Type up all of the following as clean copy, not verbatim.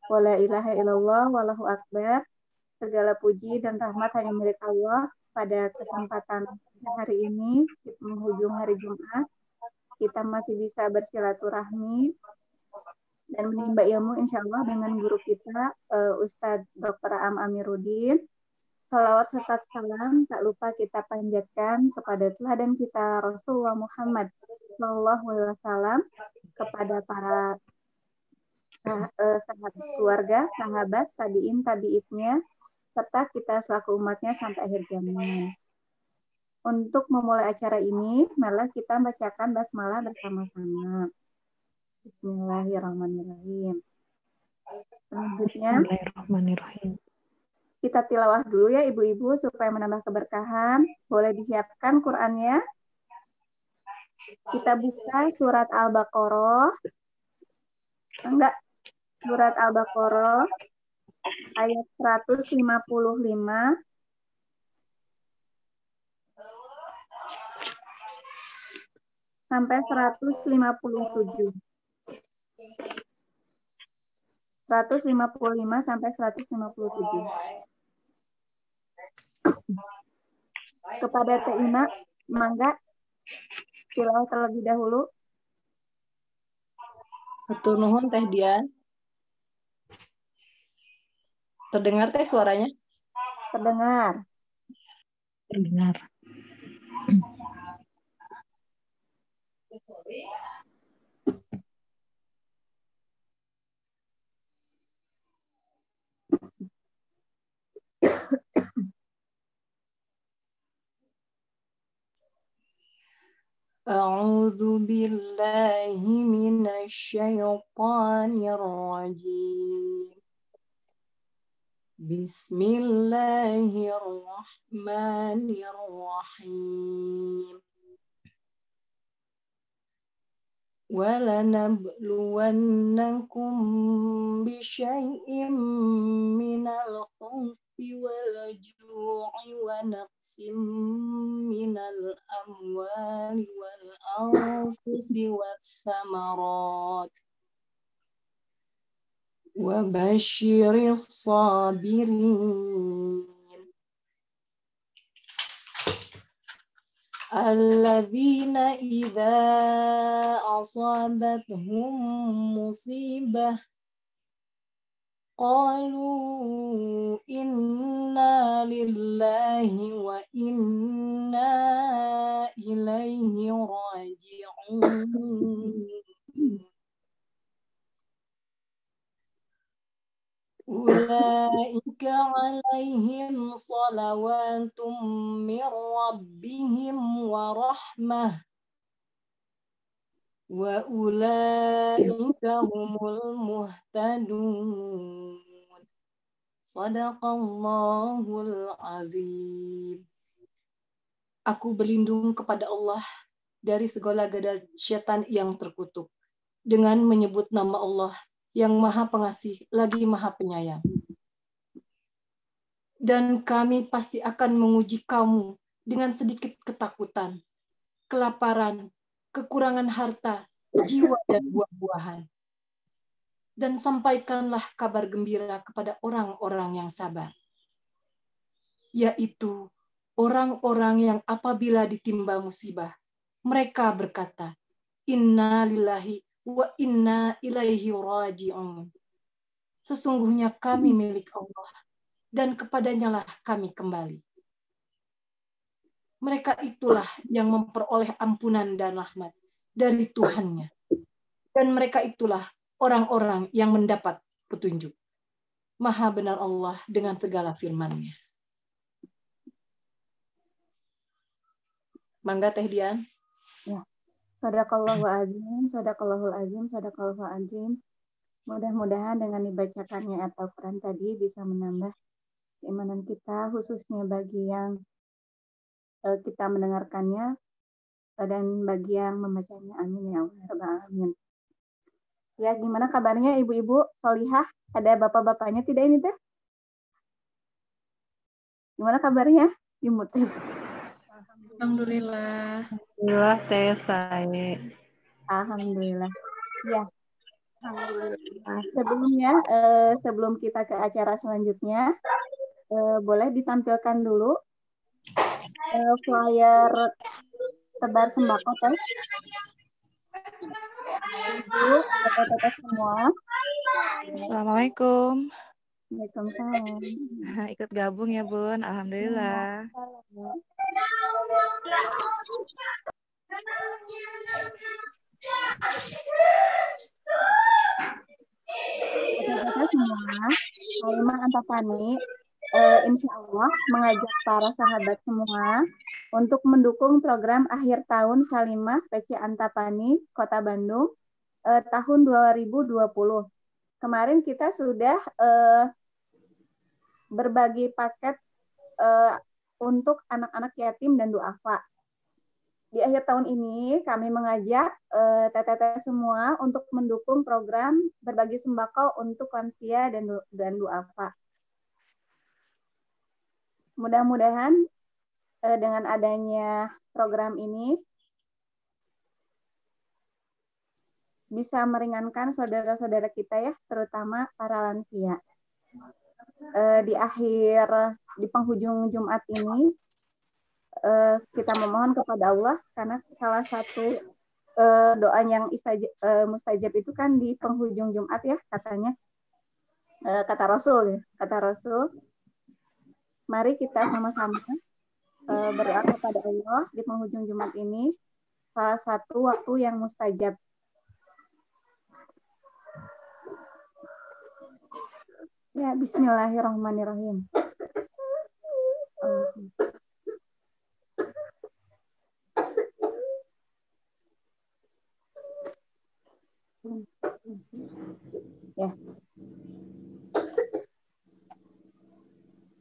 Wala ilaha illallah, wallahu akbar. Segala puji dan rahmat hanya milik Allah. Pada kesempatan hari ini, di penghujung hari Jumat, kita masih bisa bersilaturahmi dan menimba ilmu insya Allah dengan guru kita, Ustadz Dr. Am Amiruddin. Salawat serta salam tak lupa kita panjatkan kepada teladan kita Rasulullah Muhammad Sallallahu Alaihi Wasallam, kepada para sahabat keluarga, sahabat, tabiin, tabiitnya, serta kita selaku umatnya sampai akhir zaman. Untuk memulai acara ini, marilah kita bacakan basmalah bersama-sama. Bismillahirrahmanirrahim. Selanjutnya, Bismillahirrahmanirrahim. kita tilawah dulu ya ibu-ibu supaya menambah keberkahan. Boleh disiapkan Qur'annya. Kita buka surat Al-Baqarah. Surat Al-Baqarah ayat 155 sampai 157. 155 sampai 157. Kepada Teh Ina, mangga tilawah terlebih dahulu. Hatur nuhun Teh Dian. Terdengar Teh suaranya? Terdengar. Terdengar. A'udzu billahi minasy syaithanir rajim. Bismillahirrahmanirrahim. وَلَنَبْلُوَنَّكُمْ بِشَيْءٍ مِّنَ الْخَوْفِ وَالْجُوعِ وَنَقْصٍ مِّنَ الْأَمْوَالِ وَالْأَنفُسِ وَالثَّمَرَاتِ وَبَشِّرِ الصَّابِرِينَ الَّذِينَ إِذَا أَصَابَتْهُم مُّصِيبَةٌ قَالُوا إِنَّا لِلَّهِ وَإِنَّا إِلَيْهِ رَاجِعُونَ أُولَئِكَ عَلَيْهِمْ صَلَوَاتٌ مِّن رَّبِّهِمْ وَرَحْمَةٌ وَأُولَئِكَ هُمُ الْمُهْتَدُونَ Shadaqallahul azim. Aku berlindung kepada Allah dari segala godaan syaitan yang terkutuk dengan menyebut nama Allah yang Maha Pengasih lagi Maha Penyayang. Dan kami pasti akan menguji kamu dengan sedikit ketakutan, kelaparan, kekurangan harta, jiwa, dan buah-buahan. Dan sampaikanlah kabar gembira kepada orang-orang yang sabar, yaitu orang-orang yang apabila ditimba musibah, mereka berkata, Inna lillahi wa inna ilaihi raji'un. Sesungguhnya kami milik Allah, dan kepadanya lah kami kembali. Mereka itulah yang memperoleh ampunan dan rahmat dari Tuhannya. Dan mereka itulah orang-orang yang mendapat petunjuk. Maha benar Allah dengan segala firman-Nya. Mangga Teh Dian. Ya. Sadaqallahul azim, sadaqallahul azim, sadaqallahul azim. Mudah-mudahan dengan dibacakannya Al-Quran tadi bisa menambah keimanan kita, khususnya bagi yang kita mendengarkannya dan bagi yang membacanya. Amin ya Allah rabbal alamin. Ya, gimana kabarnya ibu-ibu solihah? Ada bapak-bapaknya tidak ini teh? Gimana kabarnya? Imut. Alhamdulillah. Alhamdulillah Teh Sae. Alhamdulillah. Ya. Alhamdulillah. Sebelumnya, sebelum kita ke acara selanjutnya, boleh ditampilkan dulu flyer tebar sembako teh. Ibu, teteh semua. Assalamualaikum. Waalaikumsalam. Ikut gabung ya, Bun. Alhamdulillah. Teteh semua, Halimah Antapani, insya Allah mengajak para sahabat semua untuk mendukung program akhir tahun Salimah PC Antapani Kota Bandung tahun 2020. Kemarin kita sudah berbagi paket untuk anak-anak yatim dan duafa. Di akhir tahun ini kami mengajak teteh-teteh semua untuk mendukung program berbagi sembako untuk lansia dan duafa. Mudah-mudahan dengan adanya program ini bisa meringankan saudara-saudara kita ya, terutama para lansia. Di penghujung Jumat ini kita memohon kepada Allah karena salah satu doa yang mustajab itu kan di penghujung Jumat ya katanya, kata Rasul. Mari kita sama-sama berdoa kepada Allah di penghujung Jumat ini, salah satu waktu yang mustajab. Ya, bismillahirrahmanirrahim. Ya.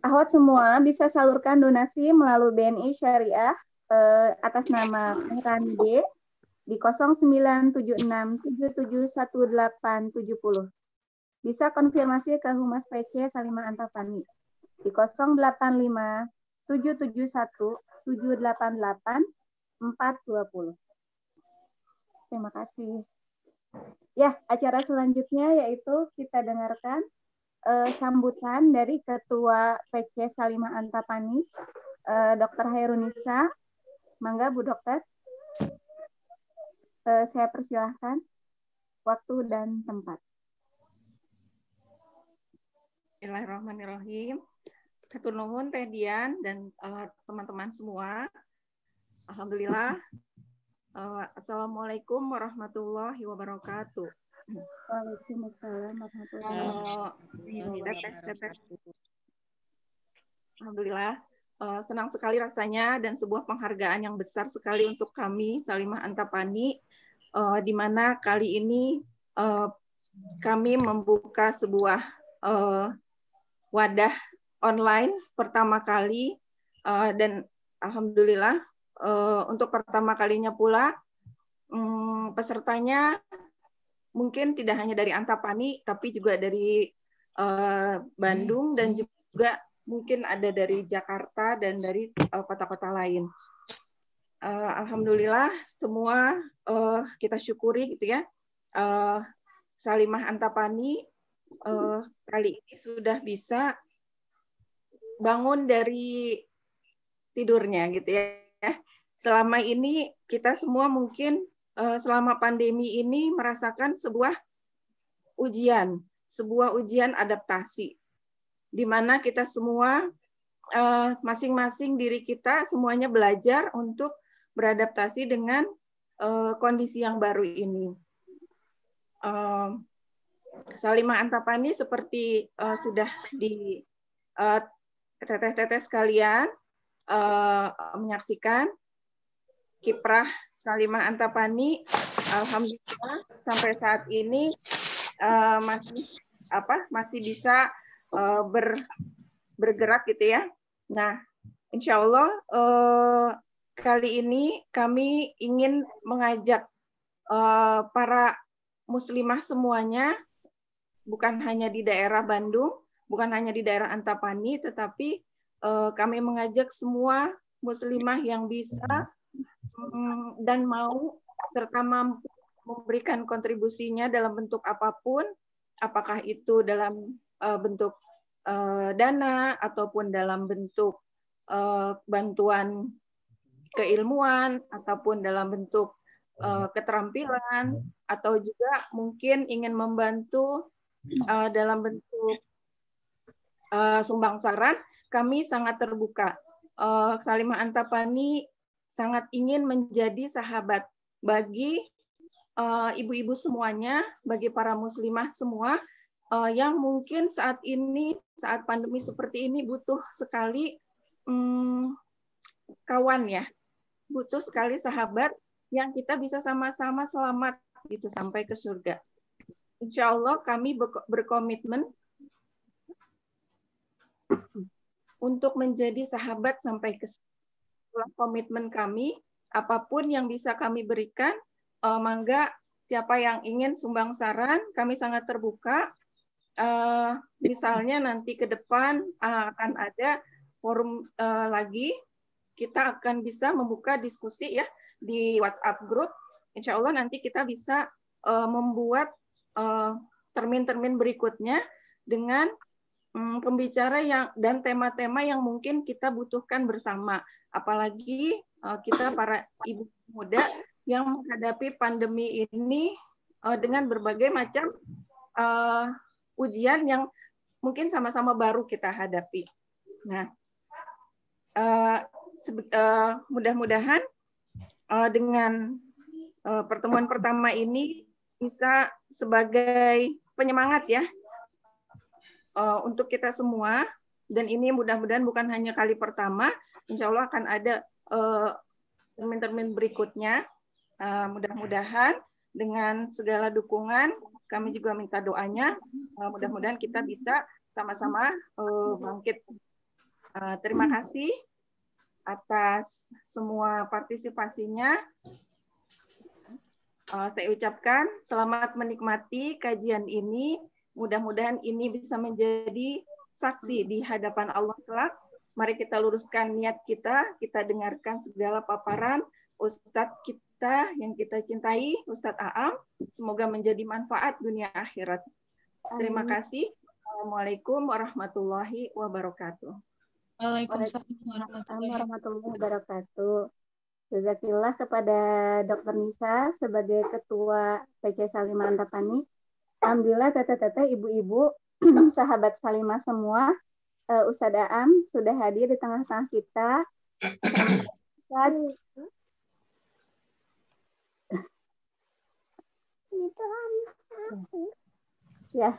Ahwat semua bisa salurkan donasi melalui BNI Syariah atas nama Rani D di 0976771870. Bisa konfirmasi ke Humas PC Salimah Antapani di 085771788420. Terima kasih. Ya, acara selanjutnya yaitu kita dengarkan sambutan dari Ketua PC Salimah Antapani, Dr. Hairunisa. Mangga Bu Dokter. Saya persilahkan waktu dan tempat. Bismillahirrahmanirrahim. Hatur nuhun Teh Dian dan teman-teman semua. Alhamdulillah. Assalamualaikum warahmatullahi wabarakatuh. Waalaikumsalam warahmatullahi wabarakatuh. Alhamdulillah. Senang sekali rasanya dan sebuah penghargaan yang besar sekali untuk kami Salimah Antapani, di mana kali ini kami membuka sebuah wadah online pertama kali, dan alhamdulillah untuk pertama kalinya pula pesertanya mungkin tidak hanya dari Antapani tapi juga dari Bandung dan juga mungkin ada dari Jakarta dan dari kota-kota lain. Alhamdulillah semua kita syukuri gitu ya. Salimah Antapani kali ini sudah bisa bangun dari tidurnya gitu ya. Selama ini kita semua mungkin selama pandemi ini merasakan sebuah ujian adaptasi, di mana kita semua masing-masing diri kita semuanya belajar untuk beradaptasi dengan kondisi yang baru ini. Salimah Antapani seperti sudah di teteh-teteh sekalian menyaksikan kiprah Salimah Antapani, alhamdulillah sampai saat ini masih bisa bergerak gitu ya. Nah, insya Allah kali ini kami ingin mengajak para muslimah semuanya, bukan hanya di daerah Bandung, bukan hanya di daerah Antapani, tetapi kami mengajak semua muslimah yang bisa dan mau serta mampu memberikan kontribusinya dalam bentuk apapun, apakah itu dalam bentuk dana ataupun dalam bentuk bantuan keilmuan ataupun dalam bentuk keterampilan, atau juga mungkin ingin membantu dalam bentuk sumbang saran, kami sangat terbuka. Salimah Antapani sangat ingin menjadi sahabat bagi ibu-ibu semuanya, bagi para muslimah semua yang mungkin saat ini, saat pandemi seperti ini butuh sekali kawan ya, butuh sekali sahabat yang kita bisa sama-sama selamat gitu sampai ke surga. Insya Allah kami berkomitmen untuk menjadi sahabat sampai ke surga. Komitmen kami, apapun yang bisa kami berikan, mangga siapa yang ingin sumbang saran, kami sangat terbuka. Misalnya nanti ke depan akan ada forum lagi, kita akan bisa membuka diskusi ya di WhatsApp group. Insya Allah nanti kita bisa membuat termin-termin berikutnya dengan pembicara yang dan tema-tema yang mungkin kita butuhkan bersama. Apalagi kita para ibu muda yang menghadapi pandemi ini dengan berbagai macam ujian yang mungkin sama-sama baru kita hadapi. Nah, mudah-mudahan dengan pertemuan pertama ini bisa sebagai penyemangat ya untuk kita semua, dan ini mudah-mudahan bukan hanya kali pertama, insya Allah akan ada termin-termin berikutnya. Mudah-mudahan dengan segala dukungan, kami juga minta doanya, mudah-mudahan kita bisa sama-sama bangkit. Terima kasih atas semua partisipasinya. Saya ucapkan selamat menikmati kajian ini. Mudah-mudahan ini bisa menjadi saksi di hadapan Allah kelak. Mari kita luruskan niat kita dengarkan segala paparan Ustadz kita yang kita cintai, Ustadz Aam. Semoga menjadi manfaat dunia akhirat. Terima kasih. Assalamualaikum warahmatullahi wabarakatuh. Waalaikumsalam warahmatullahi wabarakatuh. Jazakillah kepada Dr. Nisa sebagai Ketua PC Salimah Antapani. Alhamdulillah teteh-teteh, ibu-ibu, sahabat Salimah semua, Ustadz Aam sudah hadir di tengah-tengah kita. Ya,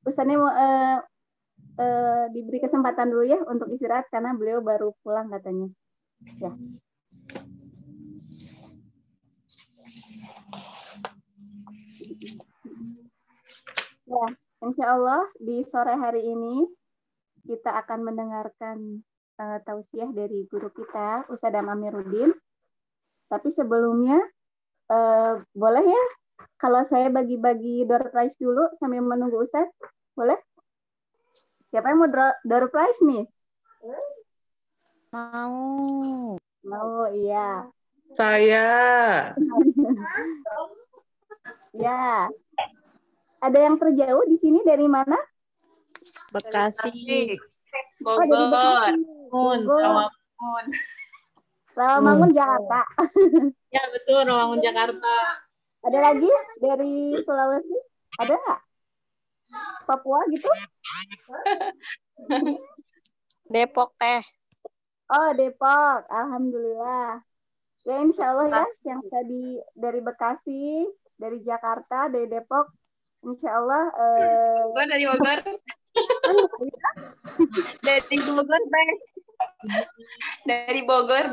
Ustadznya mau diberi kesempatan dulu ya untuk istirahat karena beliau baru pulang katanya. Ya. Ya, insya Allah di sore hari ini kita akan mendengarkan tausiah dari guru kita, Ustadz Amiruddin. Tapi sebelumnya boleh ya kalau saya bagi-bagi door prize dulu sambil menunggu Ustadz? Boleh? Siapa yang mau door prize nih? Mau. Mau, iya. Saya. Ya. Ada yang terjauh di sini dari mana? Bekasi. Oh, dari Bekasi. Bogor. Rawamangun, Jakarta. Ya, betul, Rawamangun, Jakarta. Ada lagi dari Sulawesi? Ada nggak? Papua gitu? Depok teh. Oh, Depok. Alhamdulillah. Ya, insya Allah ya. Yang tadi dari Bekasi, dari Jakarta, dari Depok. Insya Allah. Gue dari Bogor. Dari Bogor, teh. Dari Bogor.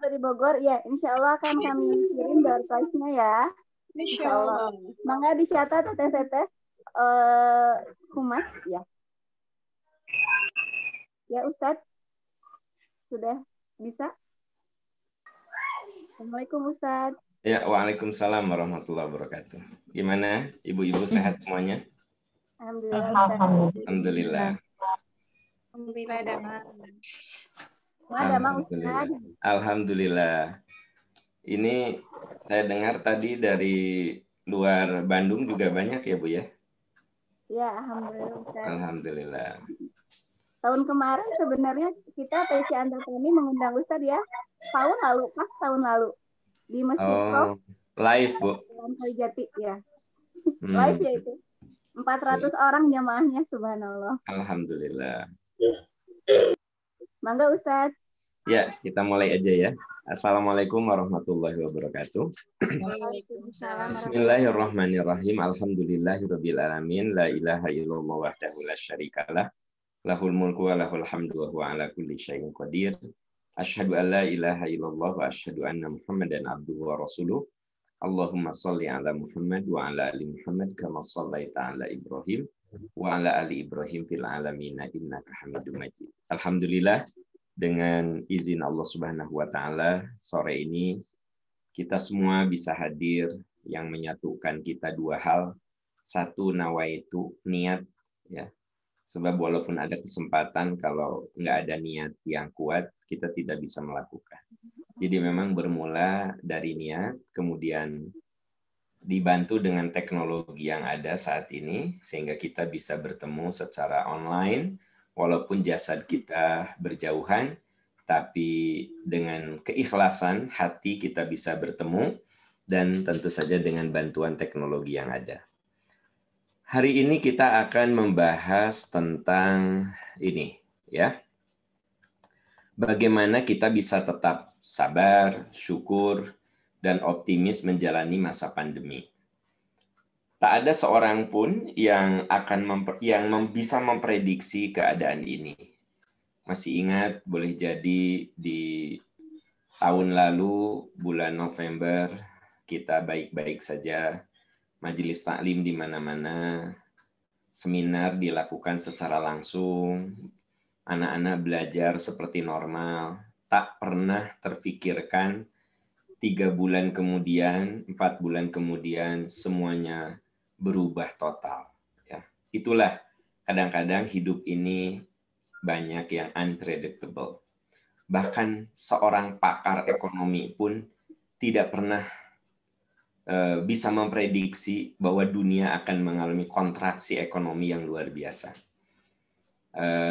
Dari Bogor, ya. Insya Allah akan kami kirim door prize-nya ya. Insya Allah. Mangga dicatat teteh-teteh. Humas, ya. Ya, Ustadz. Sudah bisa? Assalamualaikum, Ustadz. Ya, waalaikumsalam warahmatullahi wabarakatuh. Gimana, ibu-ibu sehat semuanya? Alhamdulillah, Ustadz. Alhamdulillah. Alhamdulillah, Damang. Alhamdulillah. Alhamdulillah. Ini saya dengar tadi dari luar Bandung juga banyak ya Bu ya? Ya, alhamdulillah Ustaz. Alhamdulillah. Tahun kemarin sebenarnya kita PC Antapani mengundang Ustaz ya. Tahun lalu di Masjid Oh, live Bu. Jalan Kalijati ya. Hmm. Live ya itu. 400 orang jamaahnya, subhanallah. Alhamdulillah. Mangga Ustaz. Ya, kita mulai aja ya. Assalamualaikum warahmatullahi wabarakatuh. Waalaikumsalam. Bismillahirrahmanirrahim. Alhamdulillahirabbil alamin. La ilaha illallah wahdahu la syarikalah. Lahul mulku wa lahul hamdu wa huwa ala kulli syai'in qadir. Asyhadu an la ilaha illallah wa asyhadu anna Muhammadan abduhu wa rasuluh. Allahumma shalli ala Muhammad wa ala ali Muhammad kama shallaita ala Ibrahim wa ala ali Ibrahim fil alamin innaka Hamidum Majid. Alhamdulillah, dengan izin Allah Subhanahu wa taala, sore ini kita semua bisa hadir, yang menyatukan kita dua hal. Satu, nawaitu, niat ya. Sebab walaupun ada kesempatan, kalau nggak ada niat yang kuat, kita tidak bisa melakukan. Jadi memang bermula dari niat, kemudian dibantu dengan teknologi yang ada saat ini, sehingga kita bisa bertemu secara online, walaupun jasad kita berjauhan, tapi dengan keikhlasan hati kita bisa bertemu, dan tentu saja dengan bantuan teknologi yang ada. Hari ini kita akan membahas tentang ini, ya. Bagaimana kita bisa tetap sabar, syukur, dan optimis menjalani masa pandemi. Tak ada seorang pun yang bisa memprediksi keadaan ini. Masih ingat, boleh jadi di tahun lalu, bulan November, kita baik-baik saja. Majelis taklim di mana-mana, seminar dilakukan secara langsung, anak-anak belajar seperti normal. Tak pernah terfikirkan 3 bulan kemudian, 4 bulan kemudian, semuanya berubah total. Ya. Itulah kadang-kadang hidup ini banyak yang unpredictable. Bahkan seorang pakar ekonomi pun tidak pernah bisa memprediksi bahwa dunia akan mengalami kontraksi ekonomi yang luar biasa.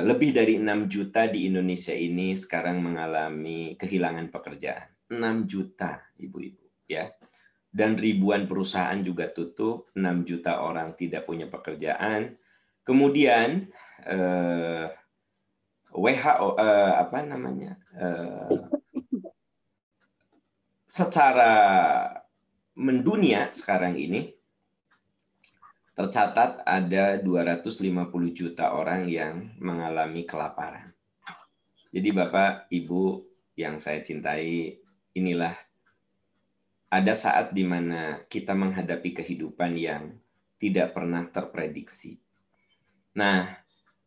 Lebih dari 6 juta di Indonesia ini sekarang mengalami kehilangan pekerjaan. 6 juta, ibu-ibu, ya. Dan ribuan perusahaan juga tutup, 6 juta orang tidak punya pekerjaan. Kemudian WHO secara mendunia sekarang ini tercatat ada 250 juta orang yang mengalami kelaparan. Jadi Bapak, Ibu yang saya cintai, inilah ada saat di mana kita menghadapi kehidupan yang tidak pernah terprediksi. Nah,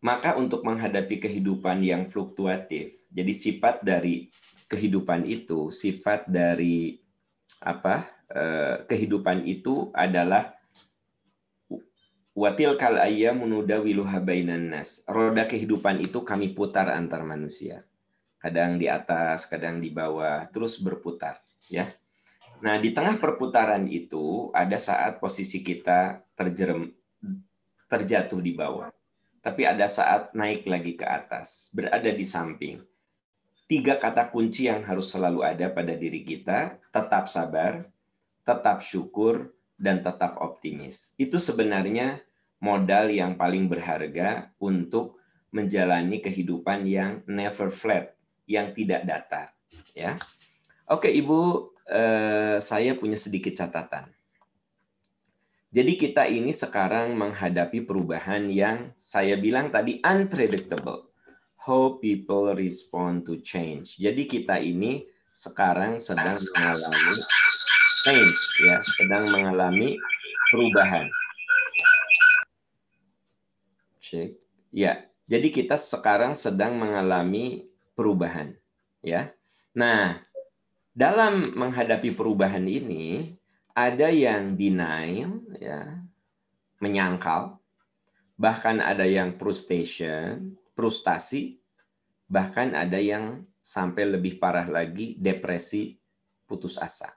maka untuk menghadapi kehidupan yang fluktuatif, jadi sifat dari kehidupan itu, sifat dari kehidupan itu adalah watil kal ayyamu nudawiluha bainan nas. Roda kehidupan itu kami putar antar manusia. Kadang di atas, kadang di bawah, terus berputar, ya. Nah, di tengah perputaran itu ada saat posisi kita terjatuh di bawah. Tapi ada saat naik lagi ke atas, berada di samping. 3 kata kunci yang harus selalu ada pada diri kita: tetap sabar, tetap syukur, dan tetap optimis. Itu sebenarnya modal yang paling berharga untuk menjalani kehidupan yang never flat, yang tidak datar. Ya, oke Ibu, saya punya sedikit catatan. Jadi kita ini sekarang menghadapi perubahan yang saya bilang tadi unpredictable. How people respond to change. Jadi kita ini sekarang sedang mengalami change, ya, sedang mengalami perubahan. Ya, jadi kita sekarang sedang mengalami perubahan, ya. Nah, dalam menghadapi perubahan ini ada yang denial, ya, menyangkal, bahkan ada yang frustasi, bahkan ada yang sampai lebih parah lagi, depresi putus asa.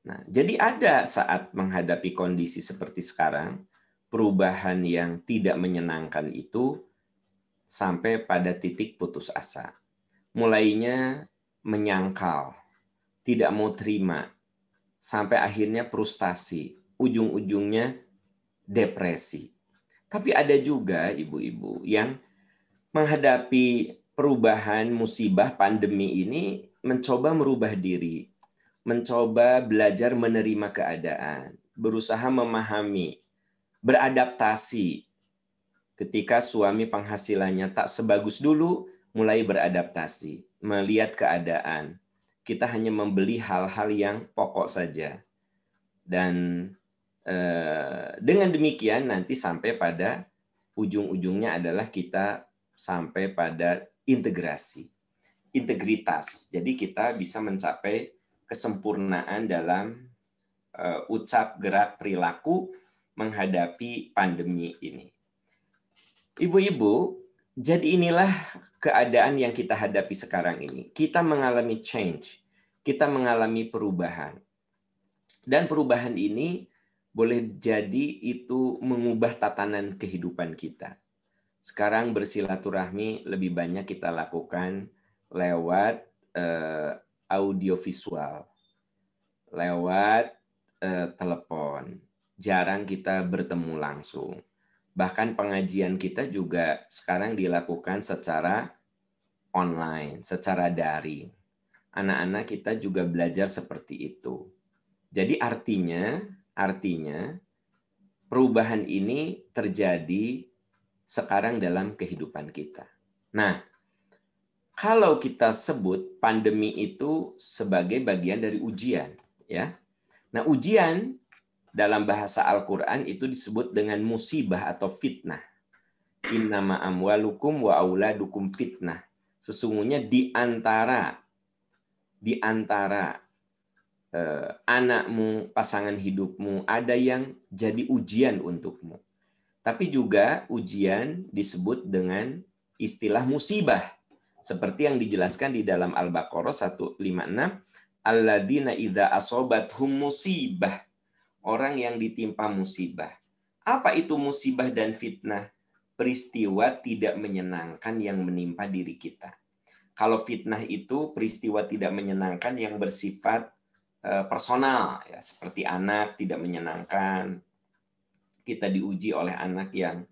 Nah, jadi ada saat menghadapi kondisi seperti sekarang, perubahan yang tidak menyenangkan itu sampai pada titik putus asa. Mulainya menyangkal, tidak mau terima, sampai akhirnya frustasi, ujung-ujungnya depresi. Tapi ada juga ibu-ibu yang menghadapi perubahan musibah pandemi ini mencoba merubah diri, mencoba belajar menerima keadaan, berusaha memahami, beradaptasi. Ketika suami penghasilannya tak sebagus dulu, mulai beradaptasi, melihat keadaan. Kita hanya membeli hal-hal yang pokok saja. Dan dengan demikian nanti sampai pada ujung-ujungnya adalah kita sampai pada integrasi, integritas. Jadi kita bisa mencapai kesempurnaan dalam ucap, gerak, perilaku menghadapi pandemi ini. Ibu-ibu, jadi inilah keadaan yang kita hadapi sekarang ini. Kita mengalami change, kita mengalami perubahan. Dan perubahan ini boleh jadi itu mengubah tatanan kehidupan kita. Sekarang bersilaturahmi lebih banyak kita lakukan lewat audiovisual, lewat telepon. Jarang kita bertemu langsung. Bahkan pengajian kita juga sekarang dilakukan secara online, secara daring. Anak-anak kita juga belajar seperti itu. Jadi artinya perubahan ini terjadi sekarang dalam kehidupan kita. Nah, kalau kita sebut pandemi itu sebagai bagian dari ujian, ya. Nah, ujian dalam bahasa Al-Quran itu disebut dengan musibah atau fitnah. Innama amwalukum wa auladukum fitnah. Sesungguhnya di antara anakmu, pasangan hidupmu, ada yang jadi ujian untukmu. Tapi juga ujian disebut dengan istilah musibah. Seperti yang dijelaskan di dalam Al-Baqarah 156, alladzina idza asobathum musibah. Orang yang ditimpa musibah. Apa itu musibah dan fitnah? Peristiwa tidak menyenangkan yang menimpa diri kita. Kalau fitnah itu peristiwa tidak menyenangkan yang bersifat personal, ya, seperti anak tidak menyenangkan. Kita diuji oleh anak yang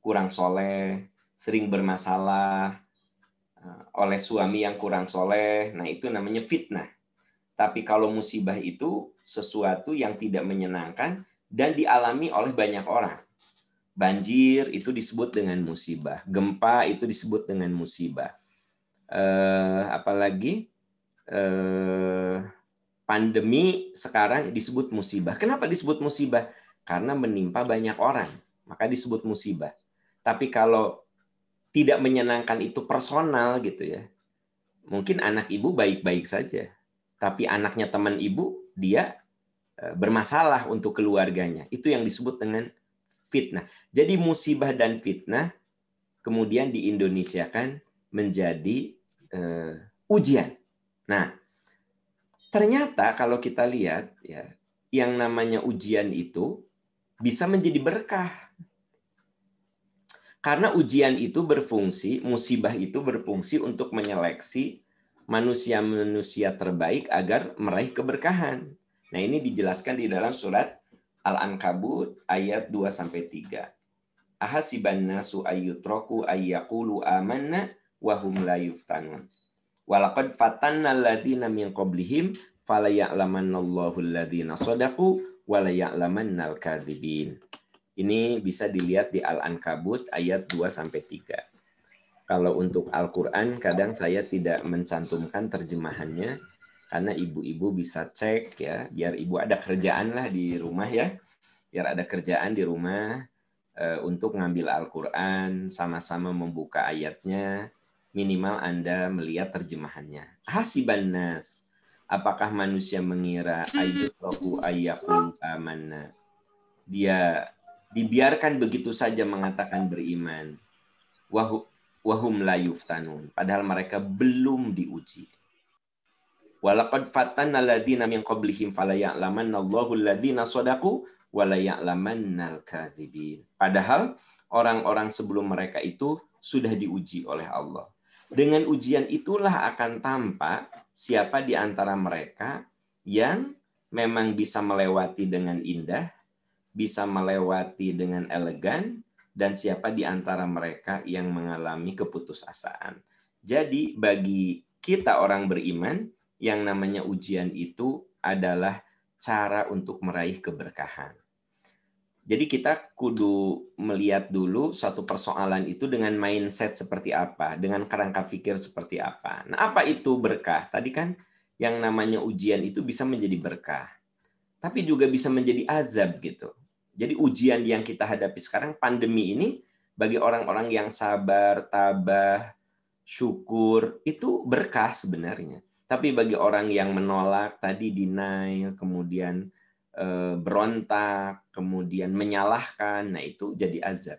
kurang soleh, sering bermasalah, oleh suami yang kurang soleh. Nah, itu namanya fitnah. Tapi kalau musibah itu sesuatu yang tidak menyenangkan dan dialami oleh banyak orang. Banjir itu disebut dengan musibah. Gempa itu disebut dengan musibah. Apalagi pandemi sekarang disebut musibah. Kenapa disebut musibah? Karena menimpa banyak orang. Maka disebut musibah. Tapi kalau tidak menyenangkan itu personal gitu ya. Mungkin anak ibu baik-baik saja. Tapi anaknya teman ibu, dia bermasalah untuk keluarganya. Itu yang disebut dengan fitnah. Jadi musibah dan fitnah kemudian diindonesiakan menjadi ujian. Nah, ternyata kalau kita lihat, ya, yang namanya ujian itu bisa menjadi berkah. Karena ujian itu berfungsi, musibah itu berfungsi untuk menyeleksi manusia-manusia terbaik agar meraih keberkahan. Nah, ini dijelaskan di dalam surat Al-Ankabut ayat 2-3. Ahasiban nasu ayyutraku ayyaqulu amanna wa hum la yuftanun. Walaqad fatanna alladziina min qablihim fala ya'lamannallahu alladziina shadaqu wa la ya'lamannal kadzibin. Ini bisa dilihat di Al-Ankabut ayat 2-3. Kalau untuk Al-Quran, kadang saya tidak mencantumkan terjemahannya, karena ibu-ibu bisa cek, ya, biar ibu ada kerjaan lah di rumah, ya. Biar ada kerjaan di rumah untuk ngambil Al-Quran, sama-sama membuka ayatnya, minimal Anda melihat terjemahannya. Hasiban nas, apakah manusia mengira ayyutraku ayyaqulu amanna? Dia dibiarkan begitu saja mengatakan beriman. Wahum la yuftanun. Padahal mereka belum diuji. Walaqad fatanna alladziina min qablihim falaya'lamanna Allahu alladziina shadaqu wa la ya'lamannal kadzibin. Padahal orang-orang sebelum mereka itu sudah diuji oleh Allah. Dengan ujian itulah akan tampak siapa di antara mereka yang memang bisa melewati dengan indah, bisa melewati dengan elegan, dan siapa di antara mereka yang mengalami keputusasaan. Jadi bagi kita orang beriman, yang namanya ujian itu adalah cara untuk meraih keberkahan. Jadi kita kudu melihat dulu suatu persoalan itu dengan mindset seperti apa, dengan kerangka pikir seperti apa. Nah, apa itu berkah? Tadi kan yang namanya ujian itu bisa menjadi berkah, tapi juga bisa menjadi azab gitu. Jadi ujian yang kita hadapi sekarang, pandemi ini, bagi orang-orang yang sabar, tabah, syukur, itu berkah sebenarnya. Tapi bagi orang yang menolak, tadi denial, kemudian berontak, kemudian menyalahkan, nah itu jadi azab.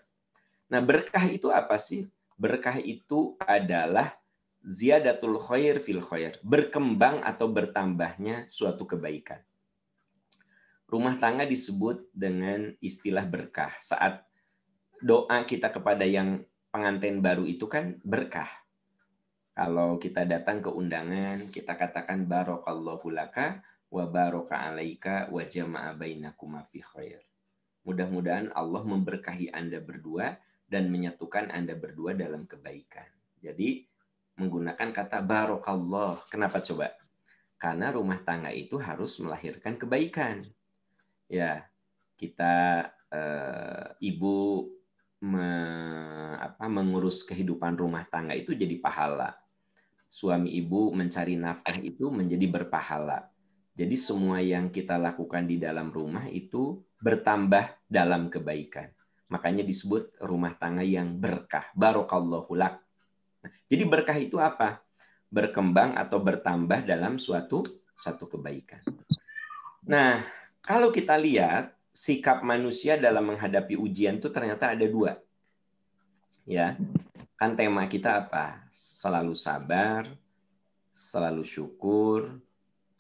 Nah berkah itu apa sih? Berkah itu adalah ziyadatul khair fil khair, berkembang atau bertambahnya suatu kebaikan. Rumah tangga disebut dengan istilah berkah. Saat doa kita kepada yang pengantin baru itu kan berkah. Kalau kita datang ke undangan, kita katakan barakallahu laka wa baraka alaika wa jama'a bainakuma fi khair. Mudah-mudahan Allah memberkahi Anda berdua dan menyatukan Anda berdua dalam kebaikan. Jadi menggunakan kata barakallah. Kenapa coba? Karena rumah tangga itu harus melahirkan kebaikan. Ya, kita ibu mengurus kehidupan rumah tangga itu jadi pahala. Suami ibu mencari nafkah itu menjadi berpahala. Jadi semua yang kita lakukan di dalam rumah itu bertambah dalam kebaikan. Makanya disebut rumah tangga yang berkah. Barakallahu lak. Jadi berkah itu apa? Berkembang atau bertambah dalam suatu kebaikan. Nah, kalau kita lihat sikap manusia dalam menghadapi ujian itu ternyata ada dua. Ya, kan tema kita apa? Selalu sabar, selalu syukur,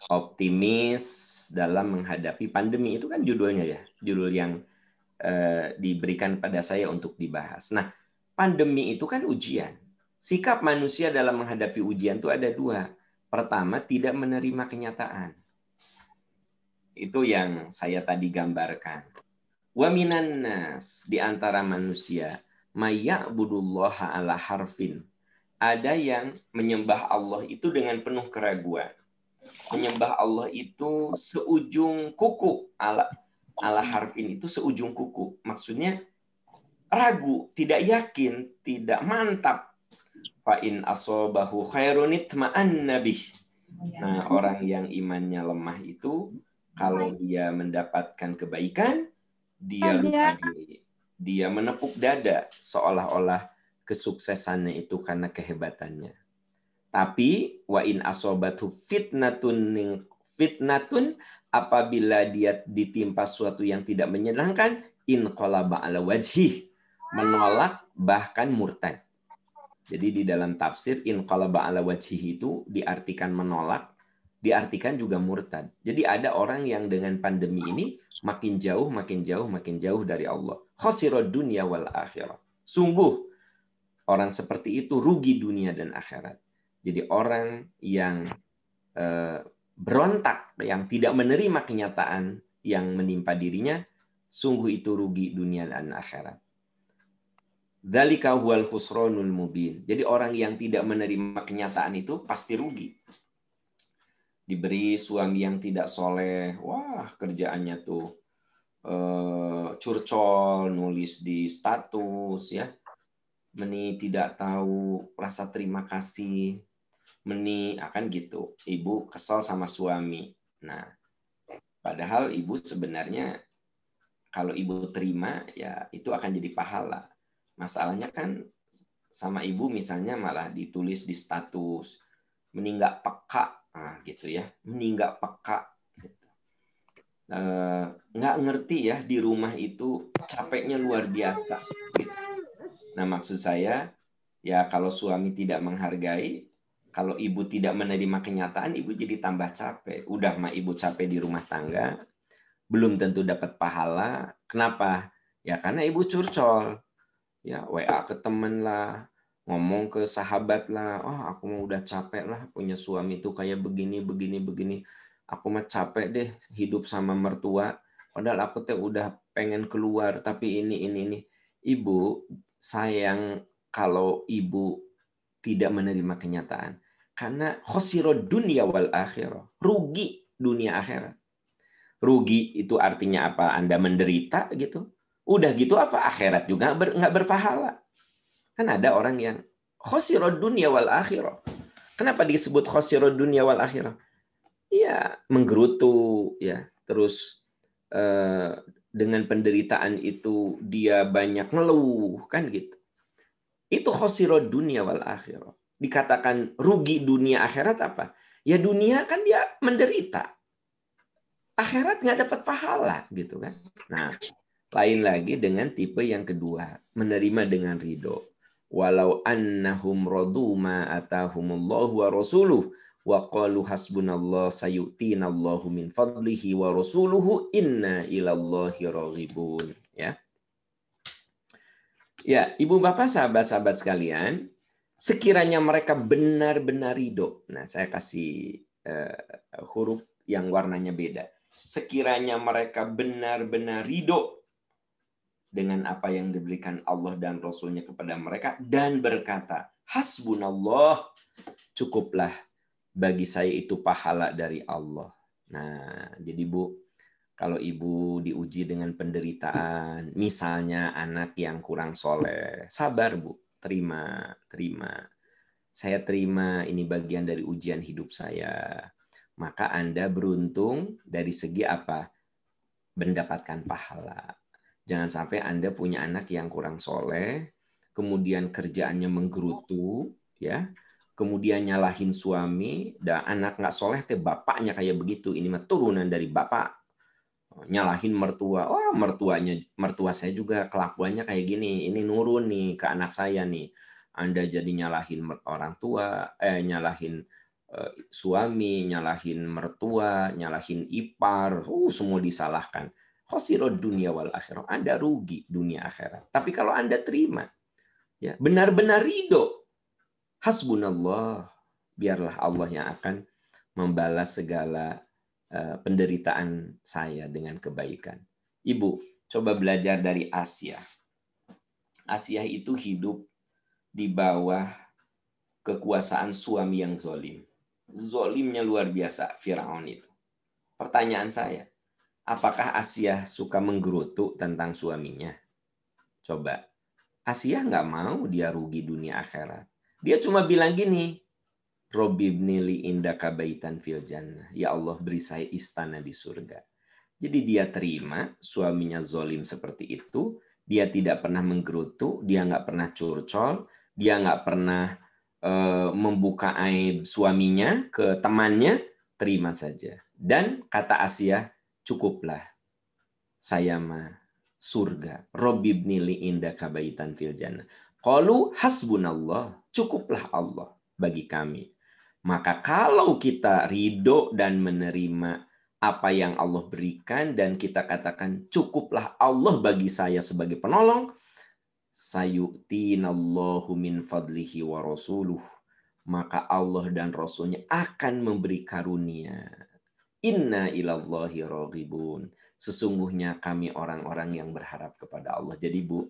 optimis dalam menghadapi pandemi. Itu kan judulnya ya, judul yang diberikan pada saya untuk dibahas. Nah, pandemi itu kan ujian. Sikap manusia dalam menghadapi ujian itu ada dua. Pertama, tidak menerima kenyataan. Itu yang saya tadi gambarkan. Wa minan nas, di antara manusia, mayya'budullaha ala harfin. Ada yang menyembah Allah itu dengan penuh keraguan. Menyembah Allah itu seujung kuku. Ala harfin itu seujung kuku. Maksudnya ragu, tidak yakin, tidak mantap. Fa in asobahu khairun itma'anna bih. Nah, orang yang imannya lemah itu kalau dia mendapatkan kebaikan, dia lupa diri. Dia menepuk dada seolah-olah kesuksesannya itu karena kehebatannya. Tapi wa in asobatu fitnatun apabila dia ditimpa suatu yang tidak menyenangkan, in qalaba ala wajhih, menolak bahkan murtad. Jadi di dalam tafsir in qalaba ala wajhih itu diartikan menolak, diartikan juga murtad. Jadi ada orang yang dengan pandemi ini makin jauh dari Allah. Khasirad dunya wal akhirah. Sungguh orang seperti itu rugi dunia dan akhirat. Jadi orang yang berontak, yang tidak menerima kenyataan yang menimpa dirinya, sungguh itu rugi dunia dan akhirat. Dzalika huwal khusranul mubin. Jadi orang yang tidak menerima kenyataan itu pasti rugi. Diberi suami yang tidak soleh, wah kerjaannya tuh curcol, nulis di status, ya, meni tidak tahu rasa terima kasih, meni akan gitu. Ibu kesal sama suami. Nah, padahal ibu sebenarnya kalau ibu terima, ya itu akan jadi pahala. Masalahnya kan sama ibu misalnya malah ditulis di status, meni nggak peka. Nah, gitu ya, nggak peka, gitu. Nggak ngerti ya di rumah itu capeknya luar biasa. Gitu. Nah maksud saya ya kalau suami tidak menghargai, Kalau ibu tidak menerima kenyataan, ibu jadi tambah capek. Udah mah ibu capek di rumah tangga, belum tentu dapat pahala. Kenapa? Ya karena ibu curcol. Ya, WA ke temen lah, ngomong ke sahabat lah, oh aku mau udah capek lah punya suami tuh kayak begini, begini, begini. Aku mah capek deh hidup sama mertua. Padahal aku tuh udah pengen keluar, tapi ini. Ibu, sayang kalau ibu tidak menerima kenyataan. Karena khosirod dunia wal akhirah. Rugi dunia akhirat. Rugi itu artinya apa? Anda menderita gitu. Udah gitu apa? Akhirat juga nggak berpahala. Kan ada orang yang khosirod dunia wal akhirah. Kenapa disebut khosirod dunia wal akhirah? Ya, menggerutu. Ya, terus dengan penderitaan itu dia banyak ngeluh. Kan gitu. Itu khosirod dunia wal akhirah. Dikatakan rugi dunia akhirat apa? Ya dunia kan dia menderita. Akhirat nggak dapat pahala gitu kan. Nah, lain lagi dengan tipe yang kedua, menerima dengan ridho. Walau annahum radu ma atahumullahu wa rasuluh wa qalu hasbunallah sayu'tinallahu min fadlihi wa rasuluhu inna ilallahi raghibun. Ya. Ya, Ibu Bapak, sahabat-sahabat sekalian, sekiranya mereka benar-benar ridho. Nah, saya kasih huruf yang warnanya beda. Sekiranya mereka benar-benar ridho dengan apa yang diberikan Allah dan Rasulnya kepada mereka dan berkata, hasbunallah, cukuplah bagi saya itu pahala dari Allah. Nah, jadi Bu, kalau ibu diuji dengan penderitaan, misalnya anak yang kurang soleh, sabar Bu, terima. Saya terima, ini bagian dari ujian hidup saya. Maka Anda beruntung dari segi apa? Mendapatkan pahala. Jangan sampai Anda punya anak yang kurang soleh, kemudian kerjaannya menggerutu, ya, kemudian nyalahin suami, dan anak nggak soleh, teh bapaknya kayak begitu. Ini mah turunan dari bapak. Nyalahin mertua, oh mertua saya juga kelakuannya kayak gini, ini nurun nih ke anak saya nih. Anda jadi nyalahin orang tua, nyalahin suami, nyalahin mertua, nyalahin ipar, semua disalahkan. Khosirud dunia wal akhirah, Anda rugi dunia akhirat. Tapi kalau Anda terima, ya benar-benar ridho, hasbunallah, biarlah Allah yang akan membalas segala penderitaan saya dengan kebaikan. Ibu, coba belajar dari Asia. Asia itu hidup di bawah kekuasaan suami yang zolim. Zolimnya luar biasa, Firaun itu. Pertanyaan saya, apakah Asia suka menggerutu tentang suaminya? Coba. Asia nggak mau dia rugi dunia akhirat. Dia cuma bilang gini, Robibnili indaka baitan fil jannah. Ya Allah, beri saya istana di surga. Jadi dia terima suaminya zolim seperti itu. Dia tidak pernah menggerutu, dia nggak pernah curcol, dia nggak pernah membuka aib suaminya ke temannya, terima saja. Dan kata Asia, cukuplah. Saya mah surga. Robibnili indaka baitan fil jannah. Qalu hasbunallah, cukuplah Allah bagi kami. Maka kalau kita ridho dan menerima apa yang Allah berikan dan kita katakan cukuplah Allah bagi saya sebagai penolong, sayu'tinallahu min fadlihi wa rasuluh, maka Allah dan Rasulnya akan memberi karunia. Inna ilallahi raghibun. Sesungguhnya kami orang-orang yang berharap kepada Allah. Jadi Bu,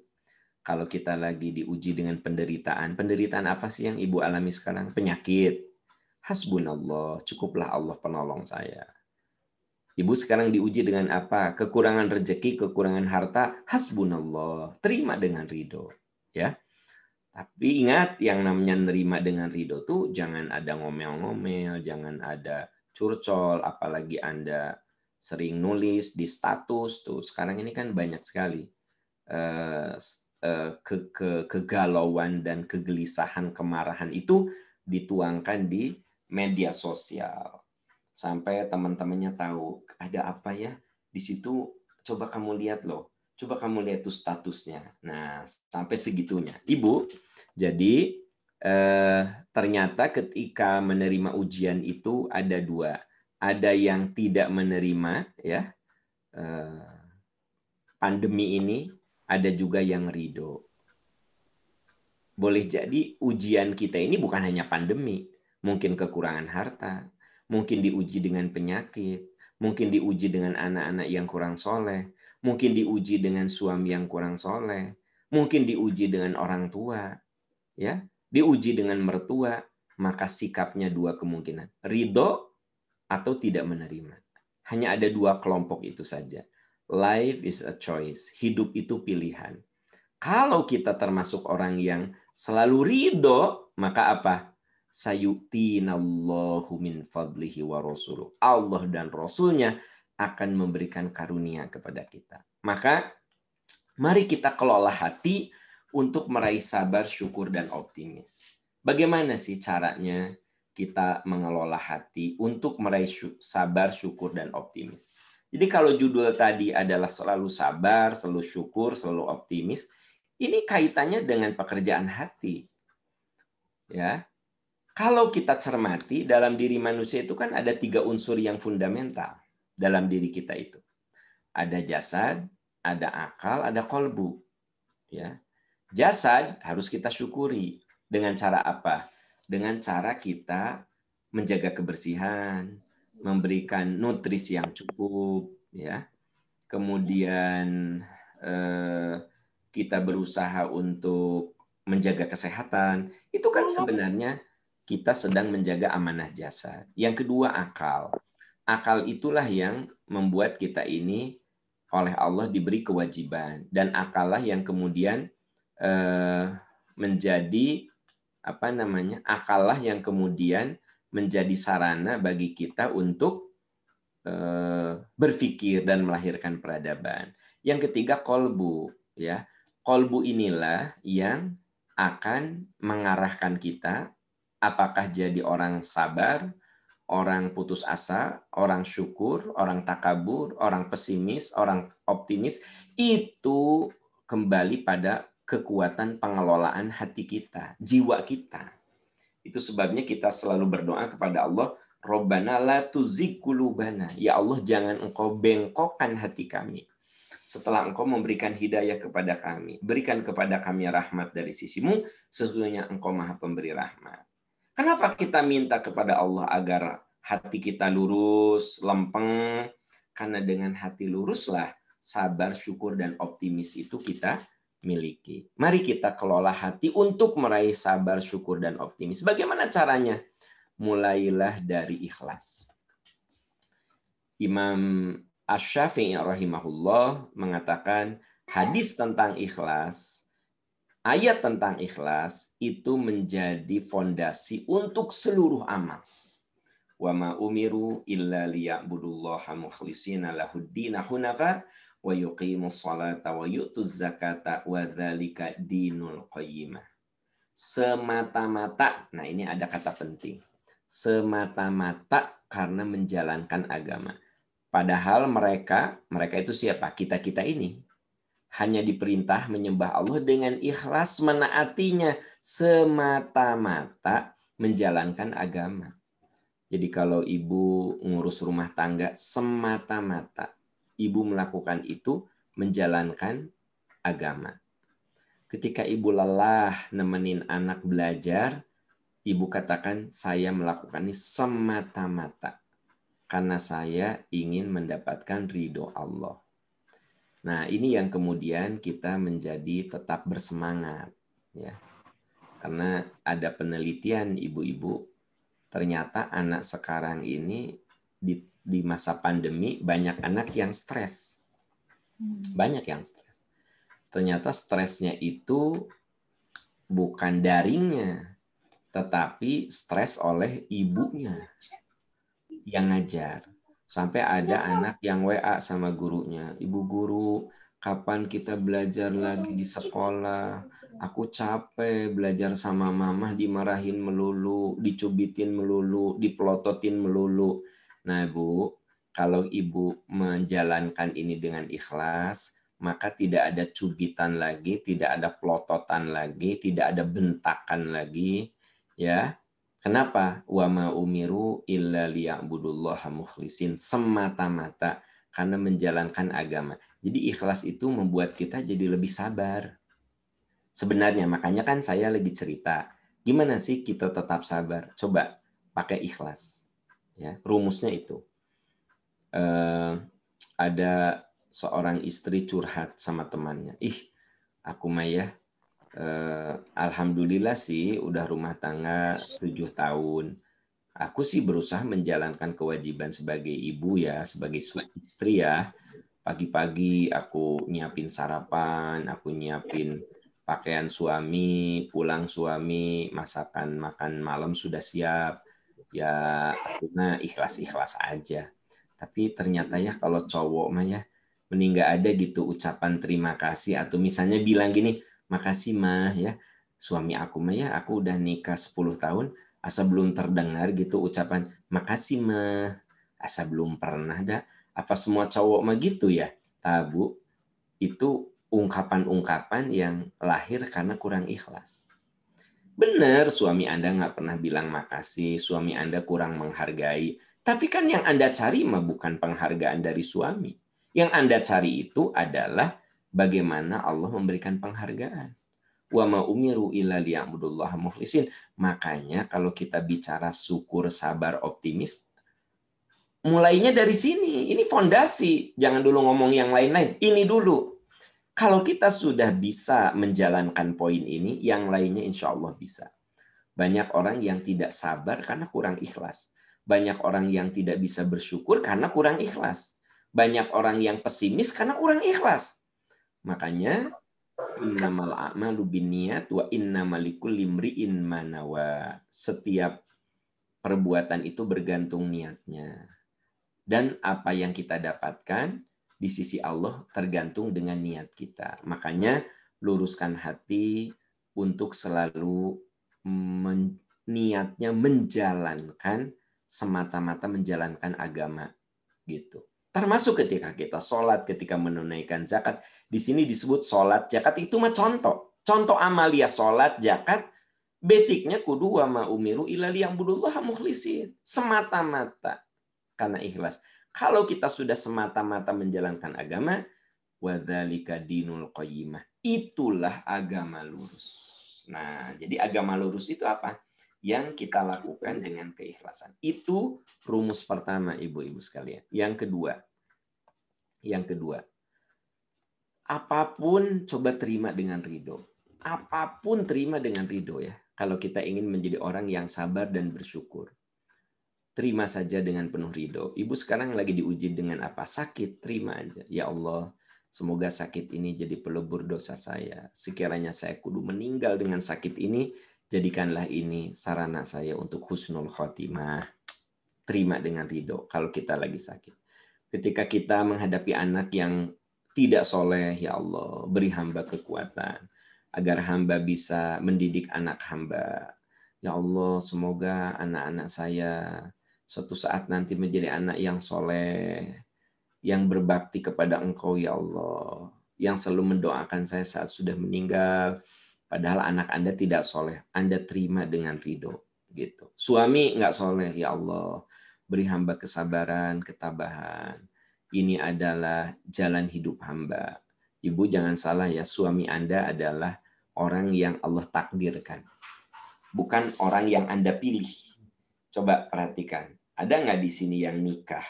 kalau kita lagi diuji dengan penderitaan, penderitaan apa sih yang Ibu alami sekarang? Penyakit. Hasbunallah, cukuplah Allah penolong saya. Ibu sekarang diuji dengan apa? Kekurangan rezeki, kekurangan harta, hasbunallah, terima dengan ridho. Ya. Tapi ingat, yang namanya nerima dengan ridho tuh jangan ada ngomel-ngomel, jangan ada curcol, apalagi Anda sering nulis di status tuh. Sekarang ini kan banyak sekali kegalauan dan kegelisahan, kemarahan itu dituangkan di media sosial. Sampai teman-temannya tahu ada apa ya di situ, coba kamu lihat loh. Coba kamu lihat tuh statusnya. Nah, sampai segitunya. Ibu, jadi ternyata ketika menerima ujian itu ada dua. Ada yang tidak menerima ya pandemi ini, ada juga yang ridho. Boleh jadi ujian kita ini bukan hanya pandemi, mungkin kekurangan harta, mungkin diuji dengan penyakit, mungkin diuji dengan anak-anak yang kurang soleh, mungkin diuji dengan suami yang kurang soleh, mungkin diuji dengan orang tua, ya, diuji dengan mertua, maka sikapnya dua kemungkinan, ridho atau tidak menerima. Hanya ada dua kelompok itu saja. Life is a choice, hidup itu pilihan. Kalau kita termasuk orang yang selalu ridho, maka apa? Sayu'tinallahu min fadlihi wa rasuluh. Allah dan Rasulnya akan memberikan karunia kepada kita. Maka mari kita kelola hati untuk meraih sabar, syukur, dan optimis. Bagaimana sih caranya kita mengelola hati untuk meraih sabar, syukur, dan optimis? Jadi kalau judul tadi adalah selalu sabar, selalu syukur, selalu optimis, ini kaitannya dengan pekerjaan hati. Ya. Kalau kita cermati, dalam diri manusia itu kan ada 3 unsur yang fundamental dalam diri kita itu. Ada jasad, ada akal, ada kolbu. Ya. Jasad harus kita syukuri. Dengan cara apa? Dengan cara kita menjaga kebersihan, memberikan nutrisi yang cukup, ya. Kemudian kita berusaha untuk menjaga kesehatan. Itu kan sebenarnya kita sedang menjaga amanah jasad. Yang kedua, akal. Akal itulah yang membuat kita ini oleh Allah diberi kewajiban, dan akallah yang kemudian menjadi akallah yang kemudian menjadi sarana bagi kita untuk berpikir dan melahirkan peradaban. Yang ketiga, kolbu, ya. Kolbu inilah yang akan mengarahkan kita apakah jadi orang sabar, orang putus asa, orang syukur, orang takabur, orang pesimis, orang optimis. Itu kembali pada kekuatan pengelolaan hati kita, jiwa kita. Itu sebabnya kita selalu berdoa kepada Allah, Rabbana la tuzigh qulubana. Ya Allah, jangan Engkau bengkokkan hati kami. Setelah Engkau memberikan hidayah kepada kami, berikan kepada kami rahmat dari sisimu, sesungguhnya Engkau Maha Pemberi rahmat. Kenapa kita minta kepada Allah agar hati kita lurus, lempeng? Karena dengan hati luruslah sabar, syukur, dan optimis itu kita miliki. Mari kita kelola hati untuk meraih sabar, syukur, dan optimis. Bagaimana caranya? Mulailah dari ikhlas. Imam Asy-Syafi'i rahimahullah mengatakan hadis tentang ikhlas, ayat tentang ikhlas itu menjadi fondasi untuk seluruh amal. Wa ma umiru illa liya'budullaha mukhlishina lahuddina hunafa wa yuqimus salata wa yu'tuz zakata wa dzalika dinul qayyimah. Semata-mata, nah ini ada kata penting. Semata-mata karena menjalankan agama. Padahal mereka itu siapa? Kita ini. Hanya diperintah menyembah Allah dengan ikhlas, menaatinya semata-mata menjalankan agama. Jadi kalau ibu ngurus rumah tangga, semata-mata ibu melakukan itu menjalankan agama. Ketika ibu lelah nemenin anak belajar, ibu katakan, saya melakukan ini semata-mata karena saya ingin mendapatkan ridho Allah. Nah, ini yang kemudian kita menjadi tetap bersemangat, ya. Karena ada penelitian ibu-ibu, ternyata anak sekarang ini di masa pandemi banyak anak yang stres. Banyak yang stres. Ternyata stresnya itu bukan daringnya, tetapi stres oleh ibunya yang ngajar. Sampai ada anak yang WA sama gurunya, Ibu guru, kapan kita belajar lagi di sekolah? Aku capek belajar sama mama, dimarahin melulu, dicubitin melulu, dipelototin melulu. Nah, Bu, kalau ibu menjalankan ini dengan ikhlas, maka tidak ada cubitan lagi, tidak ada pelototan lagi, tidak ada bentakan lagi. Ya. Kenapa? Wa ma umiru illa liya'budullaha mukhlisin, semata-mata karena menjalankan agama. Jadi ikhlas itu membuat kita jadi lebih sabar. Sebenarnya makanya kan saya lagi cerita, gimana sih kita tetap sabar? Coba pakai ikhlas. Ya, rumusnya itu. Ada seorang istri curhat sama temannya. Aku mah ya, alhamdulillah sih udah rumah tangga 7 tahun. Aku sih berusaha menjalankan kewajiban sebagai ibu ya, sebagai istri ya. Pagi-pagi aku nyiapin sarapan, aku nyiapin pakaian suami, pulang suami, masakan makan malam sudah siap. Ya, aku mah ikhlas-ikhlas aja. Tapi ternyata ya kalau cowok mah ya, mending nggak ada gitu ucapan terima kasih atau misalnya bilang gini, makasih mah ya, suami aku mah ya, aku udah nikah 10 tahun, asa belum terdengar gitu ucapan makasih mah, asa belum pernah dah. Apa semua cowok mah gitu ya? Tabu, itu ungkapan-ungkapan yang lahir karena kurang ikhlas. Benar, suami Anda nggak pernah bilang makasih, suami Anda kurang menghargai. Tapi kan yang Anda cari mah bukan penghargaan dari suami. Yang Anda cari itu adalah bagaimana Allah memberikan penghargaan. Wa ma umiru illa liya'budullaha mukhlisin. Makanya kalau kita bicara syukur, sabar, optimis, mulainya dari sini. Ini fondasi. Jangan dulu ngomong yang lain-lain. Ini dulu. Kalau kita sudah bisa menjalankan poin ini, yang lainnya insya Allah bisa. Banyak orang yang tidak sabar karena kurang ikhlas. Banyak orang yang tidak bisa bersyukur karena kurang ikhlas. Banyak orang yang pesimis karena kurang ikhlas. Makanya, innamal a'malu binniyat wa innamal likulli imri'in ma nawa. Setiap perbuatan itu bergantung niatnya. Dan apa yang kita dapatkan di sisi Allah tergantung dengan niat kita. Makanya luruskan hati untuk selalu niatnya menjalankan, semata-mata menjalankan agama gitu. Termasuk ketika kita sholat, ketika menunaikan zakat. Di sini disebut sholat, zakat itu mah contoh. Contoh amalia sholat, zakat, basicnya kudu wa ma umiru illa liya'budullaha mukhlisin. Semata-mata karena ikhlas. Kalau kita sudah semata-mata menjalankan agama, wadzalika dinul qayyimah. Itulah agama lurus. Nah, jadi agama lurus itu apa? Yang kita lakukan dengan keikhlasan. Itu rumus pertama, ibu-ibu sekalian. Yang kedua, apapun coba terima dengan ridho. Apapun terima dengan ridho ya. Kalau kita ingin menjadi orang yang sabar dan bersyukur. Terima saja dengan penuh ridho. Ibu sekarang lagi diuji dengan apa? Sakit, terima aja. Ya Allah, semoga sakit ini jadi pelebur dosa saya. Sekiranya saya kudu meninggal dengan sakit ini, jadikanlah ini sarana saya untuk husnul khotimah. Terima dengan ridho kalau kita lagi sakit. Ketika kita menghadapi anak yang tidak soleh, ya Allah, beri hamba kekuatan. Agar hamba bisa mendidik anak hamba. Ya Allah, semoga anak-anak saya suatu saat nanti menjadi anak yang soleh, yang berbakti kepada Engkau ya Allah, yang selalu mendoakan saya saat sudah meninggal, padahal anak Anda tidak soleh, Anda terima dengan ridho. Gitu. Suami nggak soleh, ya Allah, beri hamba kesabaran, ketabahan. Ini adalah jalan hidup hamba. Ibu jangan salah ya, suami Anda adalah orang yang Allah takdirkan, bukan orang yang Anda pilih. Coba perhatikan, ada nggak di sini yang nikah?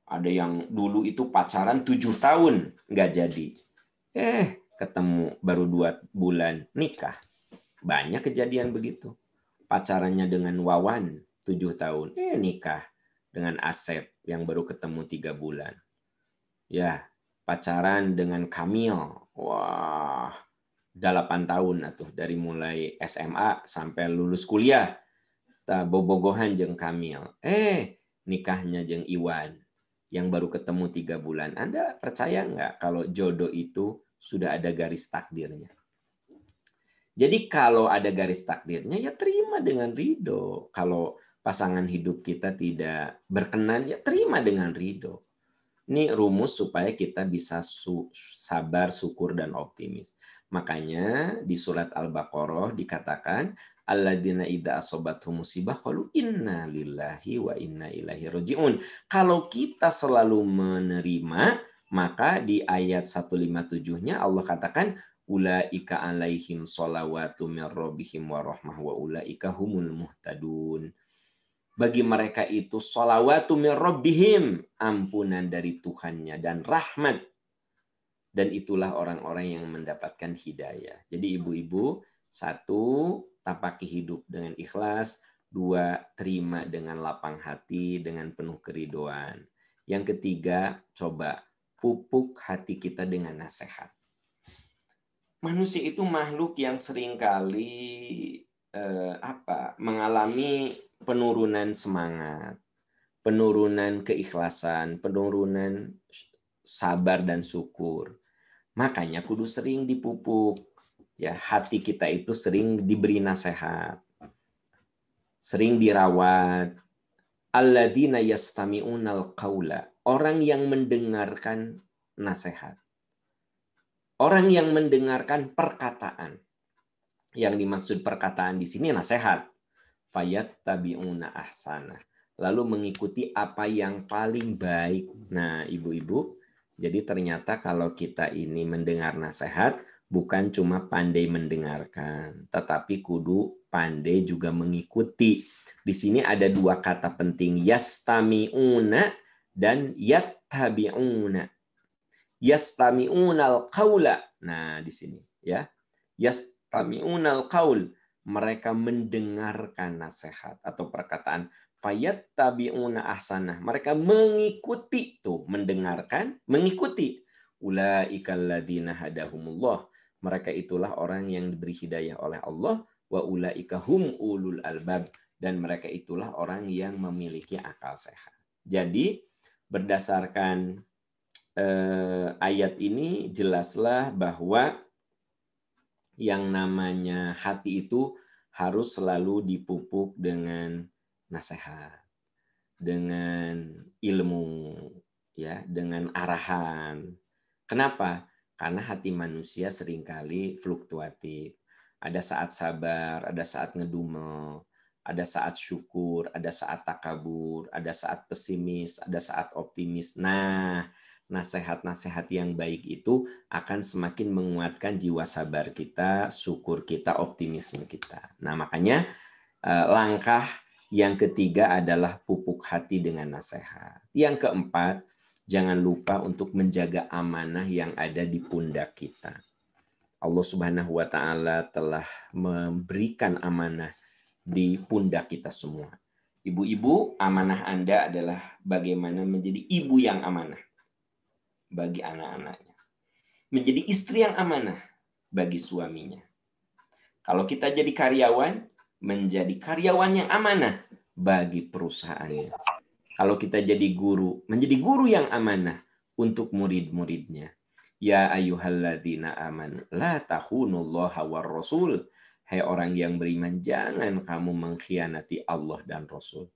Ada yang dulu itu pacaran 7 tahun, nggak jadi. Ketemu baru 2 bulan, nikah. Banyak kejadian begitu. Pacarannya dengan Wawan, 7 tahun, nikah. Dengan Asep, yang baru ketemu 3 bulan. Ya, pacaran dengan Kamil, wah, 8 tahun atuh, dari mulai SMA sampai lulus kuliah. Bobogohan jeung Kamil. Nikahnya jeung Iwan yang baru ketemu 3 bulan. Anda percaya nggak kalau jodoh itu sudah ada garis takdirnya? Jadi kalau ada garis takdirnya ya terima dengan ridho. Kalau pasangan hidup kita tidak berkenan ya terima dengan ridho. Ini rumus supaya kita bisa sabar, syukur, dan optimis. Makanya di surat Al-Baqarah dikatakan Alladzina idza asabathum musibah qalu inna lillahi wa inna ilaihi rajiun. Kalau kita selalu menerima, maka di ayat 157-nya Allah katakan ulaika alaihim sholawatu mir rabbihim wa rahmah wa ulaika humul muhtadun. Bagi mereka itu sholawatu mir rabbihim, ampunan dari Tuhannya dan rahmat. Dan itulah orang-orang yang mendapatkan hidayah. Jadi ibu-ibu, 1, tapaki hidup dengan ikhlas. 2, terima dengan lapang hati, dengan penuh keridoan. Yang ketiga, coba pupuk hati kita dengan nasihat. Manusia itu makhluk yang seringkali mengalami penurunan semangat, penurunan keikhlasan, penurunan sabar dan syukur. Makanya kudu sering dipupuk. Ya, hati kita itu sering diberi nasihat. Sering dirawat. Alladzina yastami'unal qaula. Orang yang mendengarkan nasihat. Orang yang mendengarkan perkataan. Yang dimaksud perkataan di sini nasihat. Fayattabi'una ahsana. Lalu mengikuti apa yang paling baik. Nah, ibu-ibu, jadi ternyata kalau kita ini mendengar nasihat, bukan cuma pandai mendengarkan, tetapi kudu pandai juga mengikuti. Di sini ada 2 kata penting, yastami'una dan yattabi'una. Yastami'unal qaula. Nah, di sini ya. Yastami'unal qaul. Mereka mendengarkan nasihat atau perkataan. Fayattabi'una ahsanah. Mereka mengikuti, tuh mendengarkan, mengikuti. Ulaikal ladzina hadahumullah. Mereka itulah orang yang diberi hidayah oleh Allah. Wa ulaika hum ulul albab. Dan mereka itulah orang yang memiliki akal sehat. Jadi berdasarkan ayat ini jelaslah bahwa yang namanya hati itu harus selalu dipupuk dengan nasihat, dengan ilmu, ya, dengan arahan. Kenapa? Karena hati manusia seringkali fluktuatif. Ada saat sabar, ada saat ngedumel, ada saat syukur, ada saat takabur, ada saat pesimis, ada saat optimis. Nah, nasihat-nasihat yang baik itu akan semakin menguatkan jiwa sabar kita, syukur kita, optimisme kita. Nah, makanya langkah yang ketiga adalah pupuk hati dengan nasihat. Yang keempat, jangan lupa untuk menjaga amanah yang ada di pundak kita. Allah Subhanahu wa Ta'ala telah memberikan amanah di pundak kita semua. Ibu-ibu, amanah Anda adalah bagaimana menjadi ibu yang amanah bagi anak-anaknya. Menjadi istri yang amanah bagi suaminya. Kalau kita jadi karyawan, menjadi karyawan yang amanah bagi perusahaannya. Kalau kita jadi guru, menjadi guru yang amanah untuk murid-muridnya. Ya ayyuhalladzina amanu la takhunullaha war rasul. Hai orang yang beriman, jangan kamu mengkhianati Allah dan Rasul.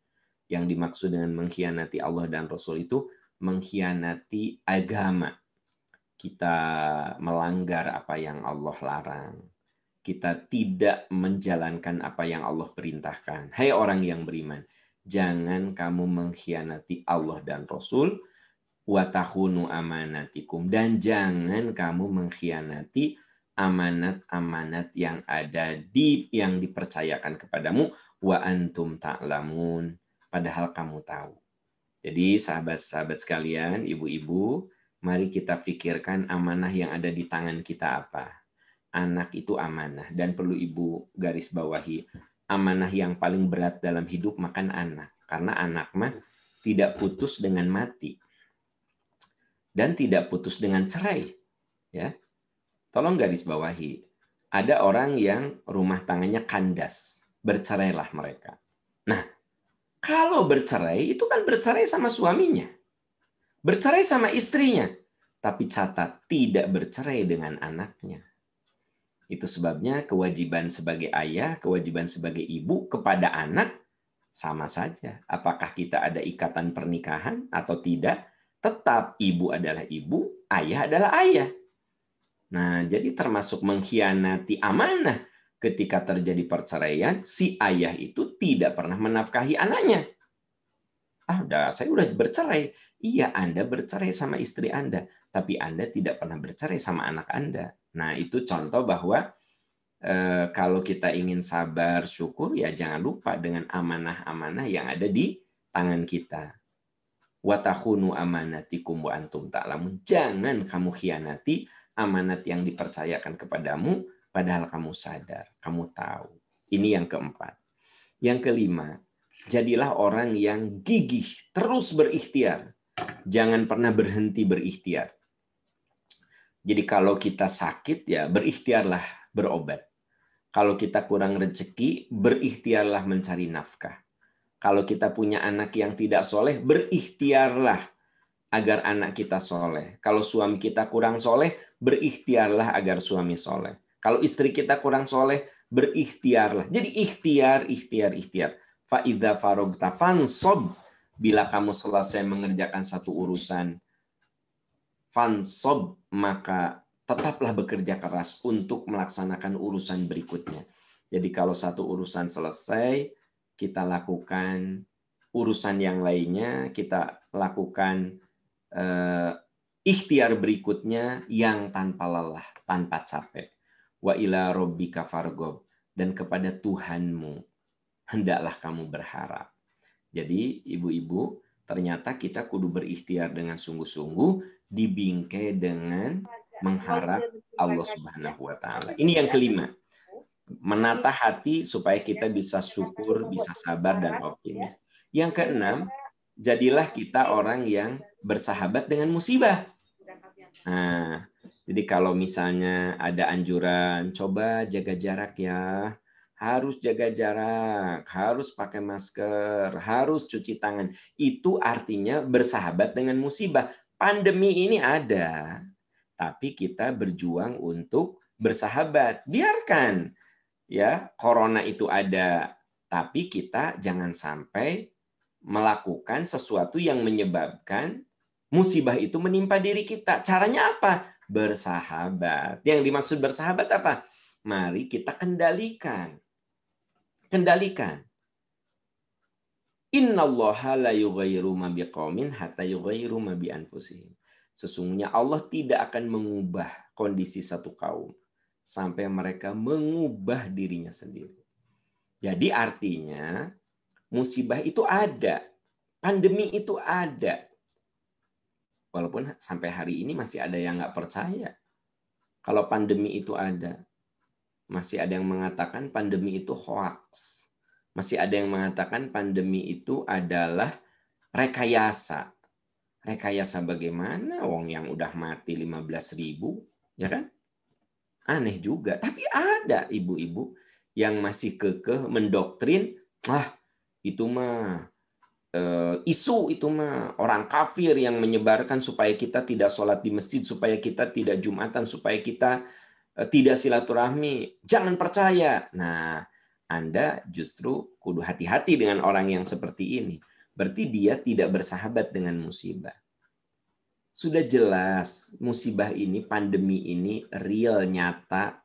Yang dimaksud dengan mengkhianati Allah dan Rasul itu mengkhianati agama. Kita melanggar apa yang Allah larang. Kita tidak menjalankan apa yang Allah perintahkan. Hai orang yang beriman, jangan kamu mengkhianati Allah dan Rasul, wa takhunu amanatikum, dan jangan kamu mengkhianati amanat-amanat yang ada yang dipercayakan kepadamu, wa antum ta'lamun, padahal kamu tahu. Jadi sahabat-sahabat sekalian, ibu-ibu, mari kita pikirkan amanah yang ada di tangan kita apa. Anak itu amanah, dan perlu ibu garis bawahi, amanah yang paling berat dalam hidup makan anak, karena anak mah tidak putus dengan mati dan tidak putus dengan cerai, ya. Tolong garis bawahi, ada orang yang rumah tangannya kandas, bercerailah mereka. Nah, kalau bercerai itu kan bercerai sama suaminya, bercerai sama istrinya, tapi catat tidak bercerai dengan anaknya. Itu sebabnya kewajiban sebagai ayah, kewajiban sebagai ibu kepada anak sama saja. Apakah kita ada ikatan pernikahan atau tidak, tetap ibu adalah ibu, ayah adalah ayah. Nah, jadi termasuk mengkhianati amanah ketika terjadi perceraian, si ayah itu tidak pernah menafkahi anaknya. Saya udah bercerai. Iya, Anda bercerai sama istri Anda, tapi Anda tidak pernah bercerai sama anak Anda. Nah, itu contoh bahwa kalau kita ingin sabar, syukur, ya jangan lupa dengan amanah-amanah yang ada di tangan kita. Wa takhunu amanatikum wa antum ta'lamun. Jangan kamu khianati amanat yang dipercayakan kepadamu, padahal kamu sadar, kamu tahu. Ini yang keempat. Yang kelima, jadilah orang yang gigih, terus berikhtiar. Jangan pernah berhenti berikhtiar. Jadi kalau kita sakit, ya berikhtiarlah berobat. Kalau kita kurang rezeki, berikhtiarlah mencari nafkah. Kalau kita punya anak yang tidak soleh, berikhtiarlah agar anak kita soleh. Kalau suami kita kurang soleh, berikhtiarlah agar suami soleh. Kalau istri kita kurang soleh, berikhtiarlah. Jadi ikhtiar. Fa'idha farogta fansob. Bila kamu selesai mengerjakan satu urusan, fansob, maka tetaplah bekerja keras untuk melaksanakan urusan berikutnya. Jadi kalau satu urusan selesai, kita lakukan urusan yang lainnya, kita lakukan ikhtiar berikutnya yang tanpa lelah, tanpa capek. Wa ila rabbika fargob, dan kepada Tuhanmu hendaklah kamu berharap. Jadi ibu-ibu, ternyata kita kudu berikhtiar dengan sungguh-sungguh, dibingkai dengan mengharap Allah Subhanahu wa taala. Ini yang kelima. Menata hati supaya kita bisa syukur, bisa sabar dan optimis. Yang keenam, jadilah kita orang yang bersahabat dengan musibah. Nah, jadi kalau misalnya ada anjuran, coba jaga jarak ya. Harus jaga jarak, harus pakai masker, harus cuci tangan. Itu artinya bersahabat dengan musibah. Pandemi ini ada, tapi kita berjuang untuk bersahabat. Biarkan ya corona itu ada, tapi kita jangan sampai melakukan sesuatu yang menyebabkan musibah itu menimpa diri kita. Caranya apa? Bersahabat. Yang dimaksud bersahabat apa? Mari kita kendalikan. Innallaha la yughayyiru ma biqaumin hatta yughayyiru ma bi anfusihim. Sesungguhnya Allah tidak akan mengubah kondisi satu kaum sampai mereka mengubah dirinya sendiri. Jadi artinya musibah itu ada, pandemi itu ada. Walaupun sampai hari ini masih ada yang nggak percaya kalau pandemi itu ada. Masih ada yang mengatakan pandemi itu hoax. Masih ada yang mengatakan pandemi itu adalah rekayasa. Rekayasa bagaimana? Wong yang udah mati 15.000, ya kan? Aneh juga. Tapi ada ibu-ibu yang masih kekeh mendoktrin, itu mah isu, itu mah orang kafir yang menyebarkan supaya kita tidak sholat di masjid, supaya kita tidak jumatan, supaya kita tidak silaturahmi. Jangan percaya. Nah, Anda justru kudu hati-hati dengan orang yang seperti ini. Berarti dia tidak bersahabat dengan musibah. Sudah jelas musibah ini, pandemi ini real, nyata.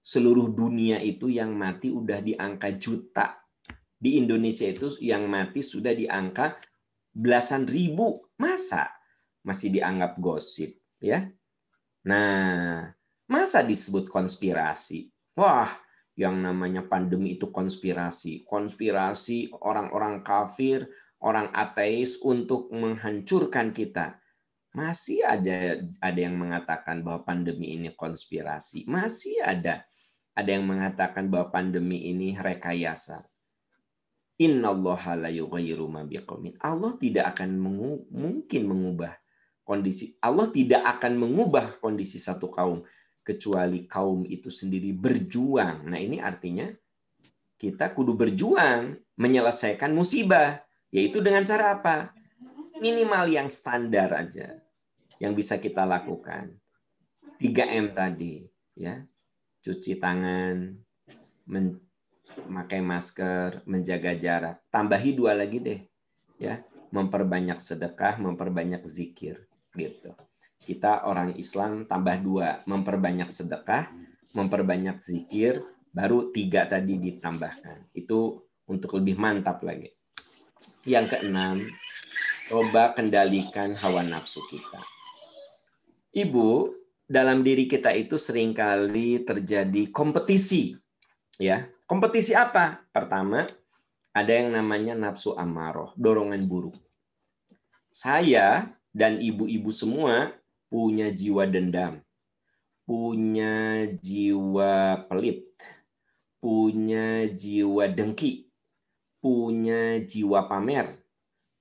Seluruh dunia itu yang mati udah di angka juta. Di Indonesia itu yang mati sudah di angka belasan ribu. Masa masih dianggap gosip, ya? Nah, masa disebut konspirasi? Wah, yang namanya pandemi itu konspirasi. Konspirasi orang-orang kafir, orang ateis untuk menghancurkan kita. Masih ada yang mengatakan bahwa pandemi ini konspirasi. Masih ada yang mengatakan bahwa pandemi ini rekayasa. Innallaha la yughayyiru ma biqaumin. Allah tidak akan mungkin mengubah kondisi. Allah tidak akan mengubah kondisi satu kaum kecuali kaum itu sendiri berjuang. Nah, ini artinya kita kudu berjuang menyelesaikan musibah, yaitu dengan cara apa? Minimal yang standar aja yang bisa kita lakukan. 3M tadi, ya. Cuci tangan, memakai masker, menjaga jarak. Tambahi 2 lagi deh, ya. Memperbanyak sedekah, memperbanyak zikir, gitu. Kita orang Islam tambah 2, memperbanyak sedekah, memperbanyak zikir, Baru 3 tadi ditambahkan. Itu untuk lebih mantap lagi. Yang keenam, coba kendalikan hawa nafsu kita. Ibu, dalam diri kita itu seringkali terjadi kompetisi. Ya, kompetisi apa? Pertama, ada yang namanya nafsu amarah, dorongan buruk. Saya dan ibu-ibu semua punya jiwa dendam, punya jiwa pelit, punya jiwa dengki, punya jiwa pamer,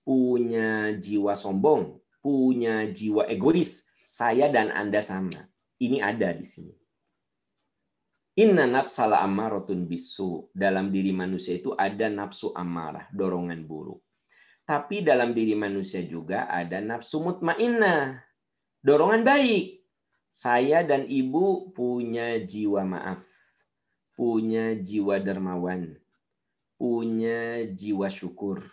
punya jiwa sombong, punya jiwa egois. Saya dan Anda sama. Ini ada di sini. Inna nafsala ammaratun bisu. Dalam diri manusia itu ada nafsu amarah, dorongan buruk. Tapi dalam diri manusia juga ada nafsu mutmainnah, dorongan baik. Saya dan ibu punya jiwa maaf, punya jiwa dermawan, punya jiwa syukur,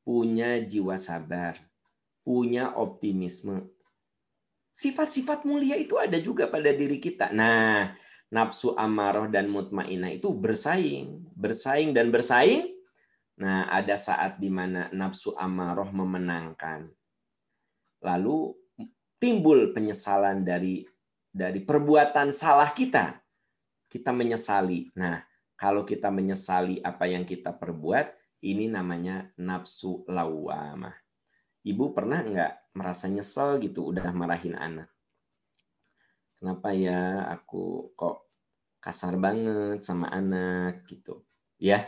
punya jiwa sabar, punya optimisme. Sifat-sifat mulia itu ada juga pada diri kita. Nah, nafsu amarah dan mutmainnah itu bersaing dan bersaing. Nah, ada saat di mana nafsu amarah memenangkan. Lalu timbul penyesalan dari perbuatan salah kita. Kita menyesali. Nah, kalau kita menyesali apa yang kita perbuat, ini namanya nafsu lawamah. Ibu pernah nggak merasa nyesel gitu udah marahin anak? Kenapa ya aku kok kasar banget sama anak gitu, ya?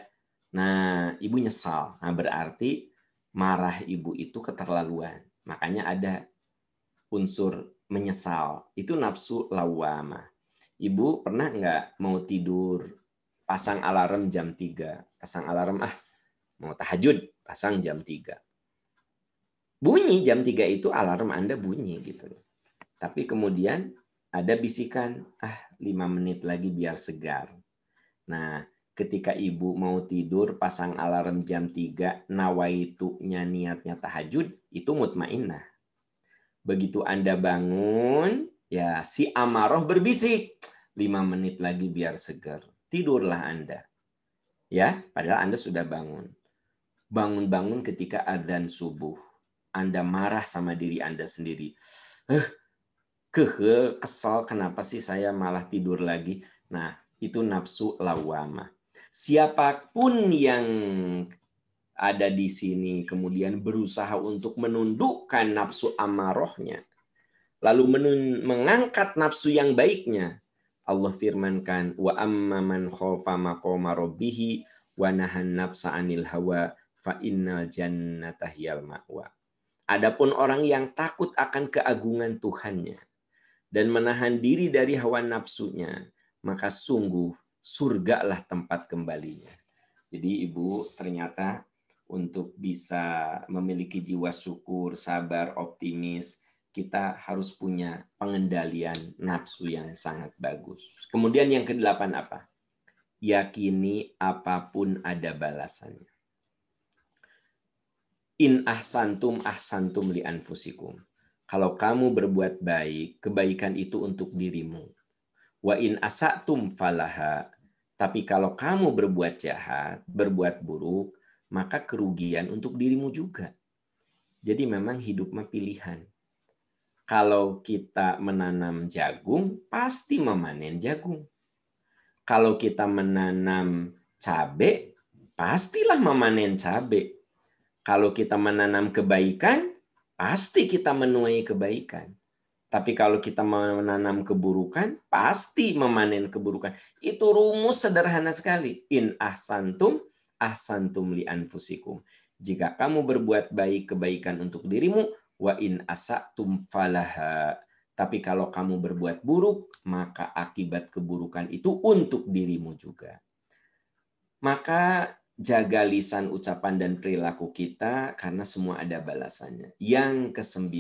Nah, ibu nyesal. Nah, berarti marah ibu itu keterlaluan. Makanya ada unsur menyesal. Itu nafsu lawamah. Ibu pernah nggak mau tidur, pasang alarm jam 3. Pasang alarm, mau tahajud, pasang jam 3. Bunyi jam 3 itu alarm Anda bunyi gitu. Tapi kemudian ada bisikan, 5 menit lagi biar segar. Nah, ketika ibu mau tidur pasang alarm jam 3, nawaitunya niatnya tahajud, itu mutmainnah. Begitu Anda bangun, ya si amarah berbisik, 5 menit lagi biar segar. Tidurlah Anda. Ya, padahal Anda sudah bangun. Bangun-bangun ketika adzan subuh. Anda marah sama diri Anda sendiri. Kesel, kenapa sih saya malah tidur lagi? Nah, itu nafsu lawamah. Siapapun yang ada di sini kemudian berusaha untuk menundukkan nafsu amarahnya, lalu mengangkat nafsu yang baiknya, Allah firmankan, wa amman khafa maqama rabbih wa nahan nafsa 'anil hawa fa innal jannata hiyal ma'wa. Adapun orang yang takut akan keagungan Tuhannya dan menahan diri dari hawa nafsunya, maka sungguh surgalah tempat kembalinya. Jadi ibu, ternyata untuk bisa memiliki jiwa syukur, sabar, optimis, kita harus punya pengendalian nafsu yang sangat bagus. Kemudian yang ke-8 apa? Yakini apapun ada balasannya. In ahsantum ahsantum li anfusikum. Kalau kamu berbuat baik, kebaikan itu untuk dirimu. Wa in asatum falaha. Tapi kalau kamu berbuat jahat, berbuat buruk, maka kerugian untuk dirimu juga. Jadi memang hidup mah pilihan. Kalau kita menanam jagung, pasti memanen jagung. Kalau kita menanam cabai, pastilah memanen cabai. Kalau kita menanam kebaikan, pasti kita menuai kebaikan. Tapi kalau kita menanam keburukan, pasti memanen keburukan. Itu rumus sederhana sekali. In ahsantum, ahsantum li anfusikum. Jika kamu berbuat baik, kebaikan untuk dirimu, wa in asatum falaha. Tapi kalau kamu berbuat buruk, maka akibat keburukan itu untuk dirimu juga. Maka jaga lisan, ucapan, dan perilaku kita karena semua ada balasannya. Yang ke-9,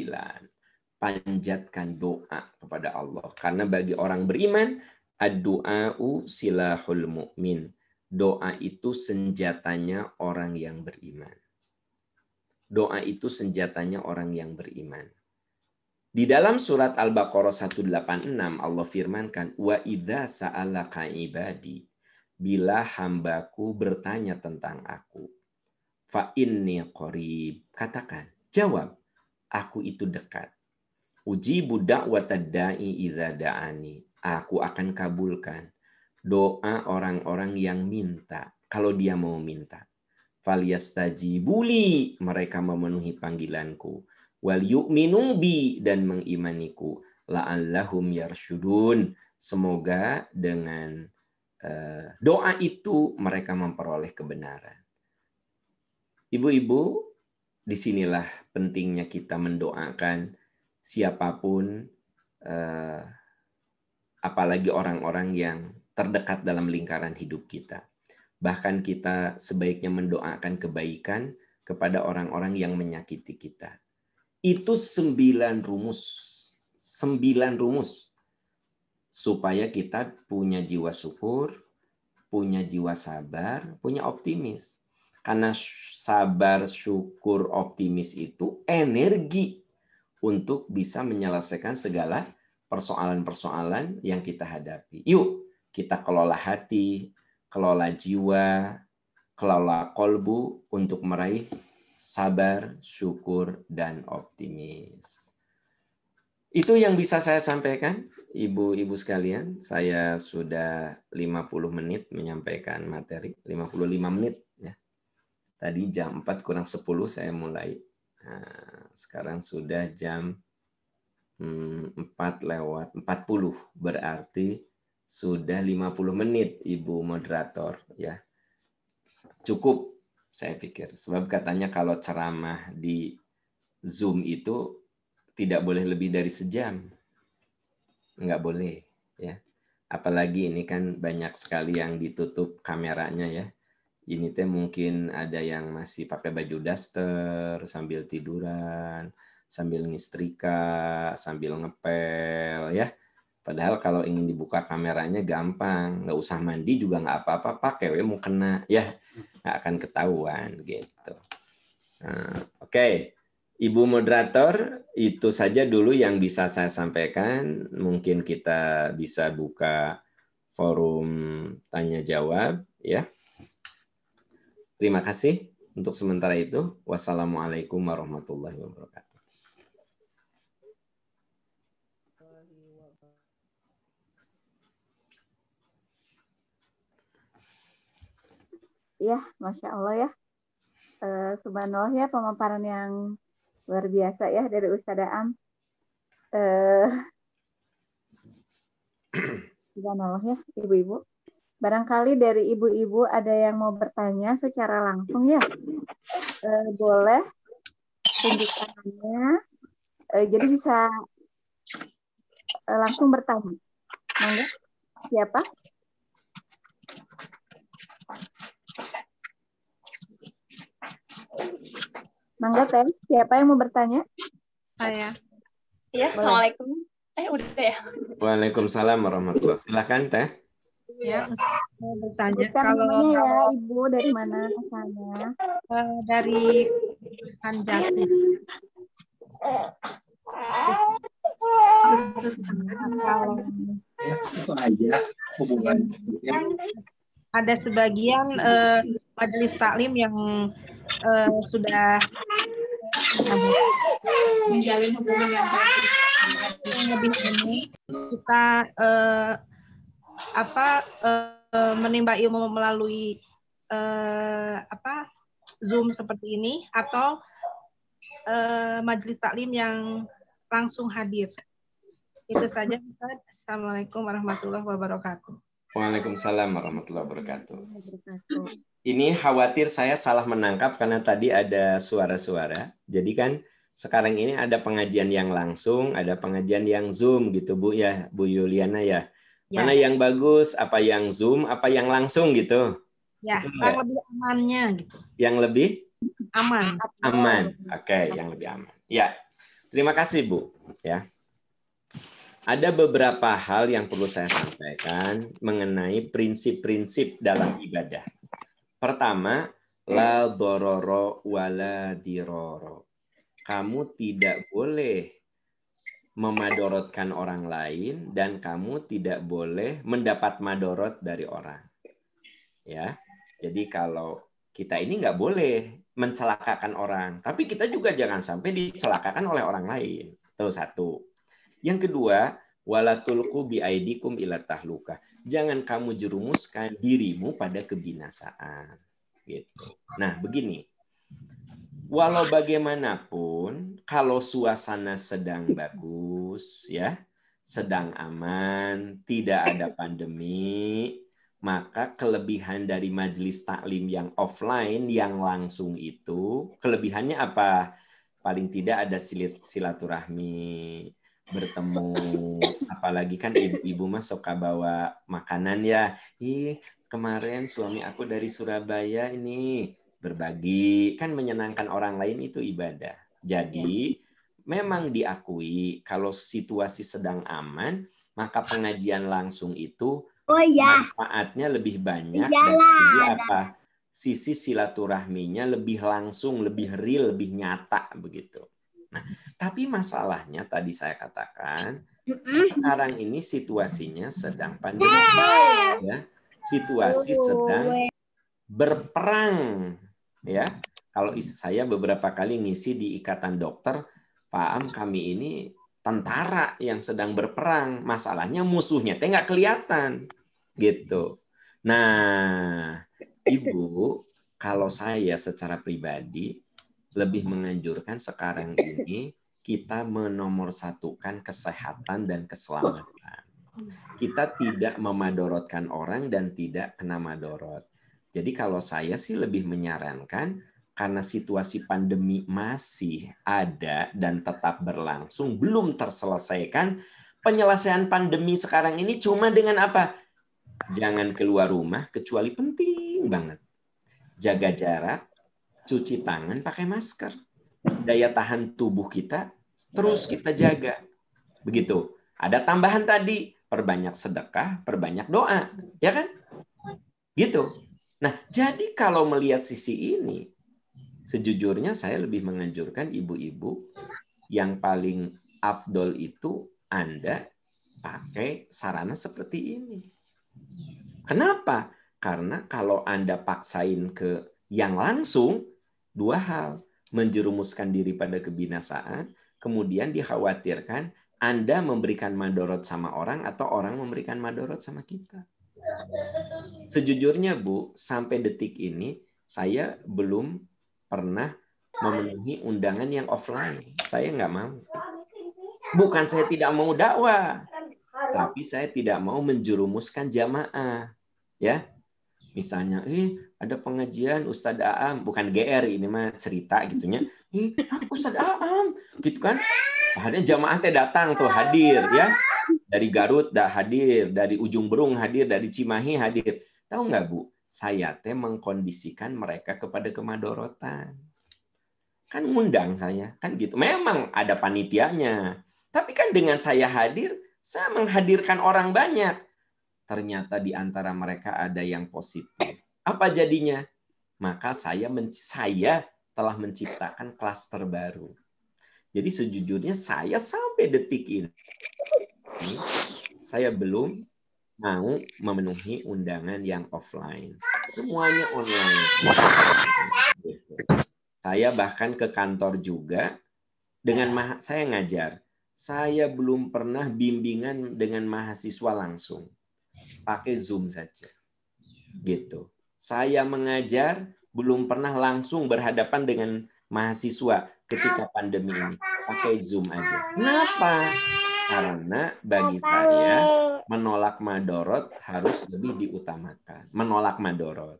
panjatkan doa kepada Allah. Karena bagi orang beriman, ad-du'a'u silahul mu'min. Doa itu senjatanya orang yang beriman. Doa itu senjatanya orang yang beriman. Di dalam surat Al-Baqarah 186 Allah firmankan, wa idza sa'alaka ibadi. bila hambaku bertanya tentang aku. Fa inni qarib. Katakan, jawab, aku itu dekat. Ujibu da'watad da'i idza da'ani. Aku akan kabulkan doa orang-orang yang minta kalau dia mau minta. Falyastajibuli, mereka memenuhi panggilanku. Wal yu'minu bi, dan mengimaniku. La'allahum yarsyudun. Semoga dengan doa itu mereka memperoleh kebenaran. Ibu-ibu, disinilah pentingnya kita mendoakan siapapun, apalagi orang-orang yang terdekat dalam lingkaran hidup kita. Bahkan kita sebaiknya mendoakan kebaikan kepada orang-orang yang menyakiti kita. Itu 9 rumus. 9 rumus. Supaya kita punya jiwa syukur, punya jiwa sabar, punya optimis. Karena sabar, syukur, optimis itu energi untuk bisa menyelesaikan segala persoalan-persoalan yang kita hadapi. Yuk, kita kelola hati, kelola jiwa, kelola kolbu untuk meraih sabar, syukur, dan optimis. Itu yang bisa saya sampaikan, ibu-ibu sekalian. Saya sudah 50 menit menyampaikan materi, 55 menit. Ya. Tadi jam 4 kurang 10 saya mulai. Nah, sekarang sudah jam 4:40, berarti sudah 50 menit, Ibu moderator, ya. Cukup, saya pikir. Sebab katanya kalau ceramah di Zoom itu tidak boleh lebih dari sejam. Nggak boleh, ya. Apalagi ini kan banyak sekali yang ditutup kameranya, ya. Ini teh mungkin ada yang masih pakai baju daster sambil tiduran, sambil ngistrika, sambil ngepel, ya. Padahal kalau ingin dibuka kameranya gampang, nggak usah mandi juga nggak apa-apa, pakai mau kena, ya nggak akan ketahuan gitu. Nah, Oke. Ibu moderator, itu saja dulu yang bisa saya sampaikan. Mungkin kita bisa buka forum tanya jawab, ya. Terima kasih untuk sementara itu. Wassalamualaikum warahmatullahi wabarakatuh. Ya, Masya Allah ya. Subhanallah ya, pemaparan yang luar biasa ya dari Ustadz Am. Subhanallah ya, ibu-ibu. Barangkali dari ibu-ibu ada yang mau bertanya secara langsung ya. Boleh tunjuk tangannya. Jadi bisa langsung bertanya. Mangga, siapa? Mangga Teh, siapa yang mau bertanya? Saya. Ya, Assalamualaikum. Udah ya. Waalaikumsalam warahmatullahi wabarakatuh. Silakan Teh. Ya, mau bertanya Sebutkan kalau namanya ya, Ibu, dari mana asalnya? dari Anjati. Kalau itu aja hubungannya. ada sebagian majelis taklim yang sudah menjalin hubungan yang baik. Yang lebih ini kita menimba ilmu melalui Zoom seperti ini atau majelis taklim yang langsung hadir. Itu saja, Ustaz. Assalamualaikum warahmatullahi wabarakatuh. Waalaikumsalam warahmatullahi wabarakatuh. Ini khawatir saya salah menangkap karena tadi ada suara-suara. Jadi kan sekarang ini ada pengajian yang langsung, ada pengajian yang Zoom gitu Bu ya, Bu Yuliana ya. Mana yang bagus, apa yang Zoom, apa yang langsung gitu? Ya, yang lebih amannya gitu. Yang lebih aman. Aman. Oke, yang lebih aman. Ya. Terima kasih Bu, ya. Ada beberapa hal yang perlu saya sampaikan mengenai prinsip-prinsip dalam ibadah. Pertama, la dororo wala diroro. Kamu tidak boleh memadorotkan orang lain dan kamu tidak boleh mendapat madorot dari orang. Ya, jadi kalau kita ini nggak boleh mencelakakan orang, tapi kita juga jangan sampai dicelakakan oleh orang lain. Itu satu. Yang kedua, wala tulqu biaidikum ila tahluka. Jangan kamu jerumuskan dirimu pada kebinasaan. Gitu. Nah, begini. Walau bagaimanapun, kalau suasana sedang bagus, ya, sedang aman, tidak ada pandemi, maka kelebihan dari majelis taklim yang offline, yang langsung itu, kelebihannya apa? Paling tidak ada silaturahmi, bertemu, apalagi kan ibu-ibu mah suka bawa makanan ya. Ih, kemarin suami aku dari Surabaya ini berbagi, kan menyenangkan orang lain itu ibadah. Jadi memang diakui kalau situasi sedang aman, maka pengajian langsung itu manfaatnya lebih banyak dan sisi apa? Sisi silaturahminya lebih langsung, lebih real, lebih nyata begitu. Nah, tapi masalahnya tadi saya katakan sekarang ini situasinya sedang pandemi, ya. Situasi sedang berperang, ya. Kalau saya beberapa kali ngisi di Ikatan Dokter, Pak Am, kami ini tentara yang sedang berperang. Masalahnya musuhnya teh nggak kelihatan, gitu. Nah, Ibu, kalau saya secara pribadi lebih menganjurkan sekarang ini kita menomorsatukan kesehatan dan keselamatan. Kita tidak memadorotkan orang dan tidak kena madorot. Jadi kalau saya sih lebih menyarankan, karena situasi pandemi masih ada dan tetap berlangsung, belum terselesaikan, penyelesaian pandemi sekarang ini cuma dengan apa? Jangan keluar rumah kecuali penting banget. Jaga jarak, cuci tangan, pakai masker. Daya tahan tubuh kita terus kita jaga. Begitu. Ada tambahan tadi, perbanyak sedekah, perbanyak doa. Ya kan? Gitu. Nah, jadi kalau melihat sisi ini, sejujurnya saya lebih menganjurkan ibu-ibu yang paling afdol itu Anda pakai sarana seperti ini. Kenapa? Karena kalau Anda paksain ke yang langsung, dua hal. Menjerumuskan diri pada kebinasaan, kemudian dikhawatirkan Anda memberikan madorot sama orang atau orang memberikan madorot sama kita. Sejujurnya Bu, sampai detik ini saya belum pernah memenuhi undangan yang offline. Saya nggak mau. Bukan saya tidak mau dakwah, tapi saya tidak mau menjerumuskan jamaah. Ya, misalnya, ada pengajian Ustadz Aam, bukan GR ini mah cerita gitunya. Ustadz Aam, gitu kan? Akhirnya jamaah teh datang tuh hadir ya. Dari Garut dah hadir, dari Ujung Berung hadir, dari Cimahi hadir. Tahu nggak Bu? Saya teh mengkondisikan mereka kepada kemadorotan. Kan ngundang saya, kan gitu. Memang ada panitianya. Tapi kan dengan saya hadir, saya menghadirkan orang banyak. Ternyata di antara mereka ada yang positif. Apa jadinya? Maka saya telah menciptakan klaster baru. Jadi sejujurnya saya sampai detik ini saya belum mau memenuhi undangan yang offline. Semuanya online. Saya bahkan ke kantor juga dengan saya ngajar. Saya belum pernah bimbingan dengan mahasiswa langsung. Pakai Zoom saja. Gitu. Saya mengajar belum pernah langsung berhadapan dengan mahasiswa ketika pandemi ini. Pakai Zoom aja. Kenapa? Karena bagi saya menolak madorot harus lebih diutamakan. Menolak madorot.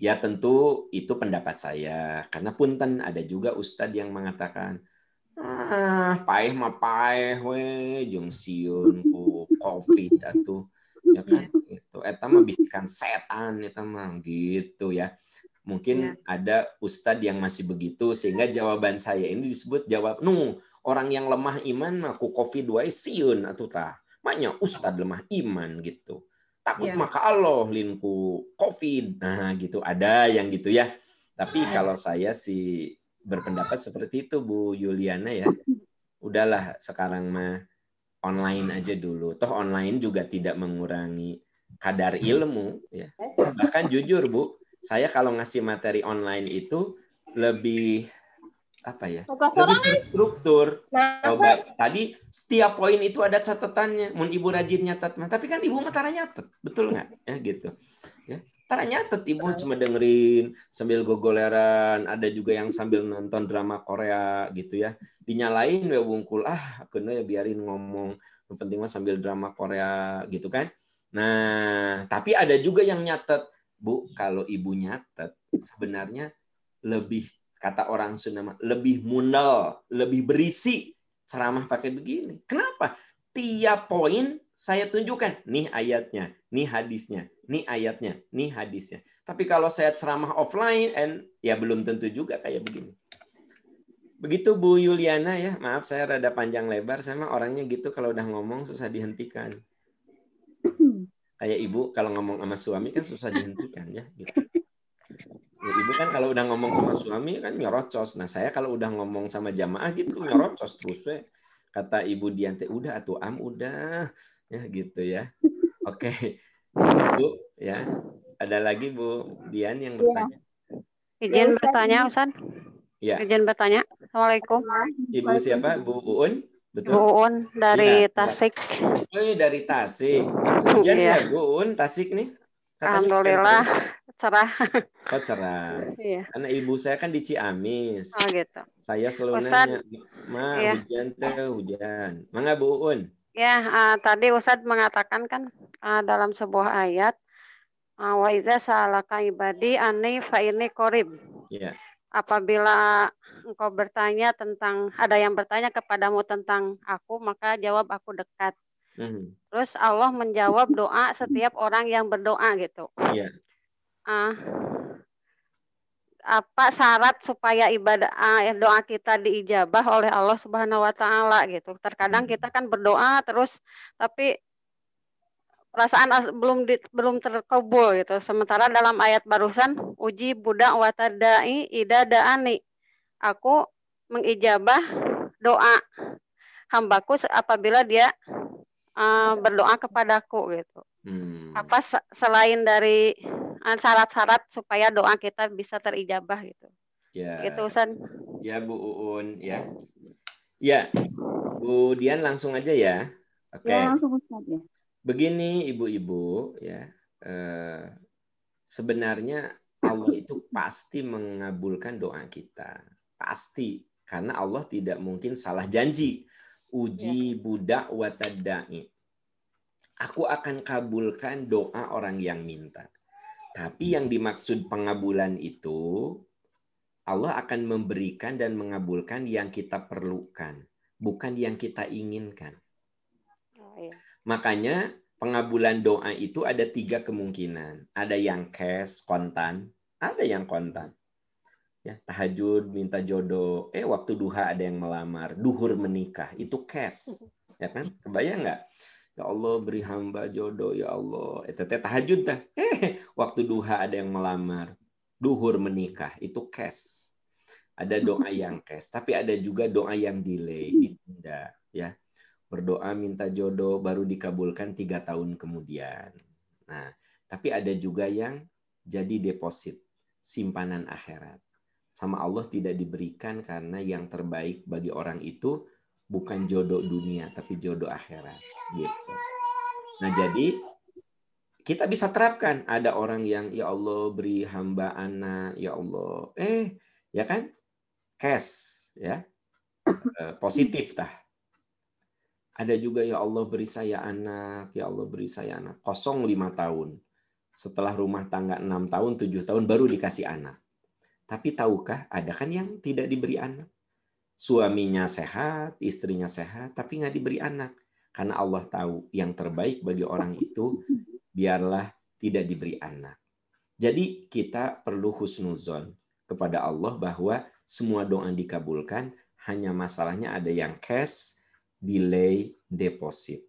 Ya tentu itu pendapat saya. Karena punten ada juga ustadz yang mengatakan, paeh mah paeh we, jeung sieun ku COVID atuh. Ya kan itu eta mah bisikan setan eta mah gitu ya. Mungkin ada ustadz yang masih begitu sehingga jawaban saya ini disebut jawab orang yang lemah iman mah ku Covid wae sieun atuh tah. Maknya ustadz lemah iman gitu. Takut maka Allah linku Covid. Nah, gitu ada yang gitu ya. Tapi kalau saya sih berpendapat seperti itu Bu Yuliana ya. Udahlah sekarang mah online aja dulu. Toh online juga tidak mengurangi kadar ilmu. Ya. Bahkan jujur Bu, saya kalau ngasih materi online itu lebih lebih terstruktur. Tadi setiap poin itu ada catatannya. Mun ibu rajin nyatet, tapi kan ibu mah tara nyatet, betul nggak? Ya gitu. Ya, tara nyatet ibu cuma dengerin sambil gogoleran. Ada juga yang sambil nonton drama Korea gitu ya. Dinyalain ya bungkul, kena ya biarin ngomong. Yang penting mah sambil drama Korea gitu kan. Nah, tapi ada juga yang nyatet, Bu. Kalau ibu nyatet, sebenarnya lebih, kata orang Sunda, lebih munal, lebih berisi ceramah pakai begini. Kenapa? Tiap poin saya tunjukkan, nih ayatnya, nih hadisnya, nih ayatnya, nih hadisnya. Tapi kalau saya ceramah offline, ya belum tentu juga kayak begini. Begitu Bu Yuliana ya, maaf saya rada panjang lebar, saya mah orangnya gitu kalau udah ngomong susah dihentikan. Kayak ibu kalau ngomong sama suami kan susah dihentikan ya gitu. Ya, ibu kan kalau udah ngomong sama suami kan nyorocos. Nah saya kalau udah ngomong sama jamaah gitu nyorocos terus. Kata Ibu Diante, udah atuh udah. Ya gitu ya. Oke. Bu, ya. Ada lagi Bu Dian yang bertanya. Izin bertanya Ustaz. Ya. Izin bertanya. Assalamualaikum. Ibu siapa? Bu Uun? Betul? Bu Uun dari Tasik. Oh, dari Tasik. Hujan ya Bu Uun Tasik nih? Katanya alhamdulillah cerah. Oh cerah. Iya. Karena ibu saya kan di Ciamis. Oh gitu. Saya selalu nanya, hujan teh hujan. Mangga Bu Uun. Ya, tadi Ustadz mengatakan kan dalam sebuah ayat, wa idza sa'alaka ibadi anni fa inni qarib. Iya. Apabila engkau bertanya tentang, ada yang bertanya kepadamu tentang aku, maka jawab aku dekat. Terus Allah menjawab doa setiap orang yang berdoa gitu. Iya. Apa syarat supaya ibadah doa kita diijabah oleh Allah Subhanahu wa taala gitu. Terkadang kita kan berdoa terus tapi perasaan belum terkabul gitu. Sementara dalam ayat barusan uji budak watadai ida da'ani. Aku mengijabah doa hambaku apabila dia berdoa kepadaku gitu. Apa selain dari syarat-syarat supaya doa kita bisa terijabah gitu. Ya. Gitu Ustaz. Ya Bu Uun ya. Ya. Bu Dian langsung aja ya. Oke. Ya, langsung Ustaz ya. Begini ibu-ibu ya. Sebenarnya Allah itu pasti mengabulkan doa kita. Pasti, karena Allah tidak mungkin salah janji. Uji budak watadai. Aku akan kabulkan doa orang yang minta. Tapi yang dimaksud pengabulan itu, Allah akan memberikan dan mengabulkan yang kita perlukan, bukan yang kita inginkan. Makanya pengabulan doa itu ada 3 kemungkinan. Ada yang cash, kontan, ada yang kontan. Ya, tahajud, minta jodoh, waktu duha ada yang melamar, duhur menikah, itu cash. Ya kan? Kebayang nggak? Ya Allah beri hamba jodoh, ya Allah. Itu tahajud dah. Waktu duha ada yang melamar, duhur menikah, itu cash. Ada doa yang cash, tapi ada juga doa yang delay, ditunda, ya. Berdoa minta jodoh baru dikabulkan 3 tahun kemudian. Nah, tapi ada juga yang jadi deposit, simpanan akhirat. Sama Allah tidak diberikan karena yang terbaik bagi orang itu bukan jodoh dunia, tapi jodoh akhirat. Gitu. Nah, jadi kita bisa terapkan. Ada orang yang, ya Allah beri hamba anak, ya Allah. Ya kan? Cash, ya. Positif tah. Ada juga, ya Allah beri saya anak, ya Allah beri saya anak. 5 tahun. Setelah rumah tangga 6 tahun, 7 tahun baru dikasih anak. Tapi tahukah, ada kan yang tidak diberi anak. Suaminya sehat, istrinya sehat, tapi nggak diberi anak. Karena Allah tahu yang terbaik bagi orang itu, biarlah tidak diberi anak. Jadi kita perlu husnuzon kepada Allah bahwa semua doa dikabulkan, hanya masalahnya ada yang cash, delay, deposit.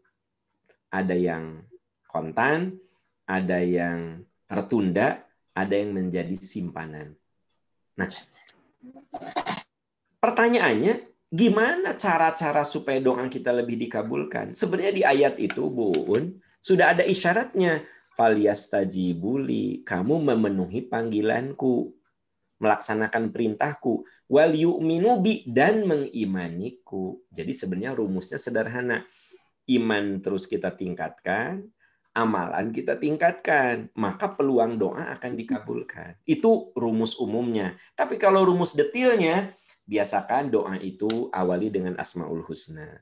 Ada yang kontan, ada yang tertunda, ada yang menjadi simpanan. Nah, pertanyaannya, gimana cara-cara supaya doa kita lebih dikabulkan? Sebenarnya di ayat itu, Bu Un, sudah ada isyaratnya. Falyastajibuli, kamu memenuhi panggilanku, melaksanakan perintahku, wal yu'minu bi, dan mengimaniku. Jadi sebenarnya rumusnya sederhana. Iman terus kita tingkatkan, amalan kita tingkatkan, maka peluang doa akan dikabulkan. Itu rumus umumnya. Tapi kalau rumus detailnya, biasakan doa itu awali dengan Asmaul Husna.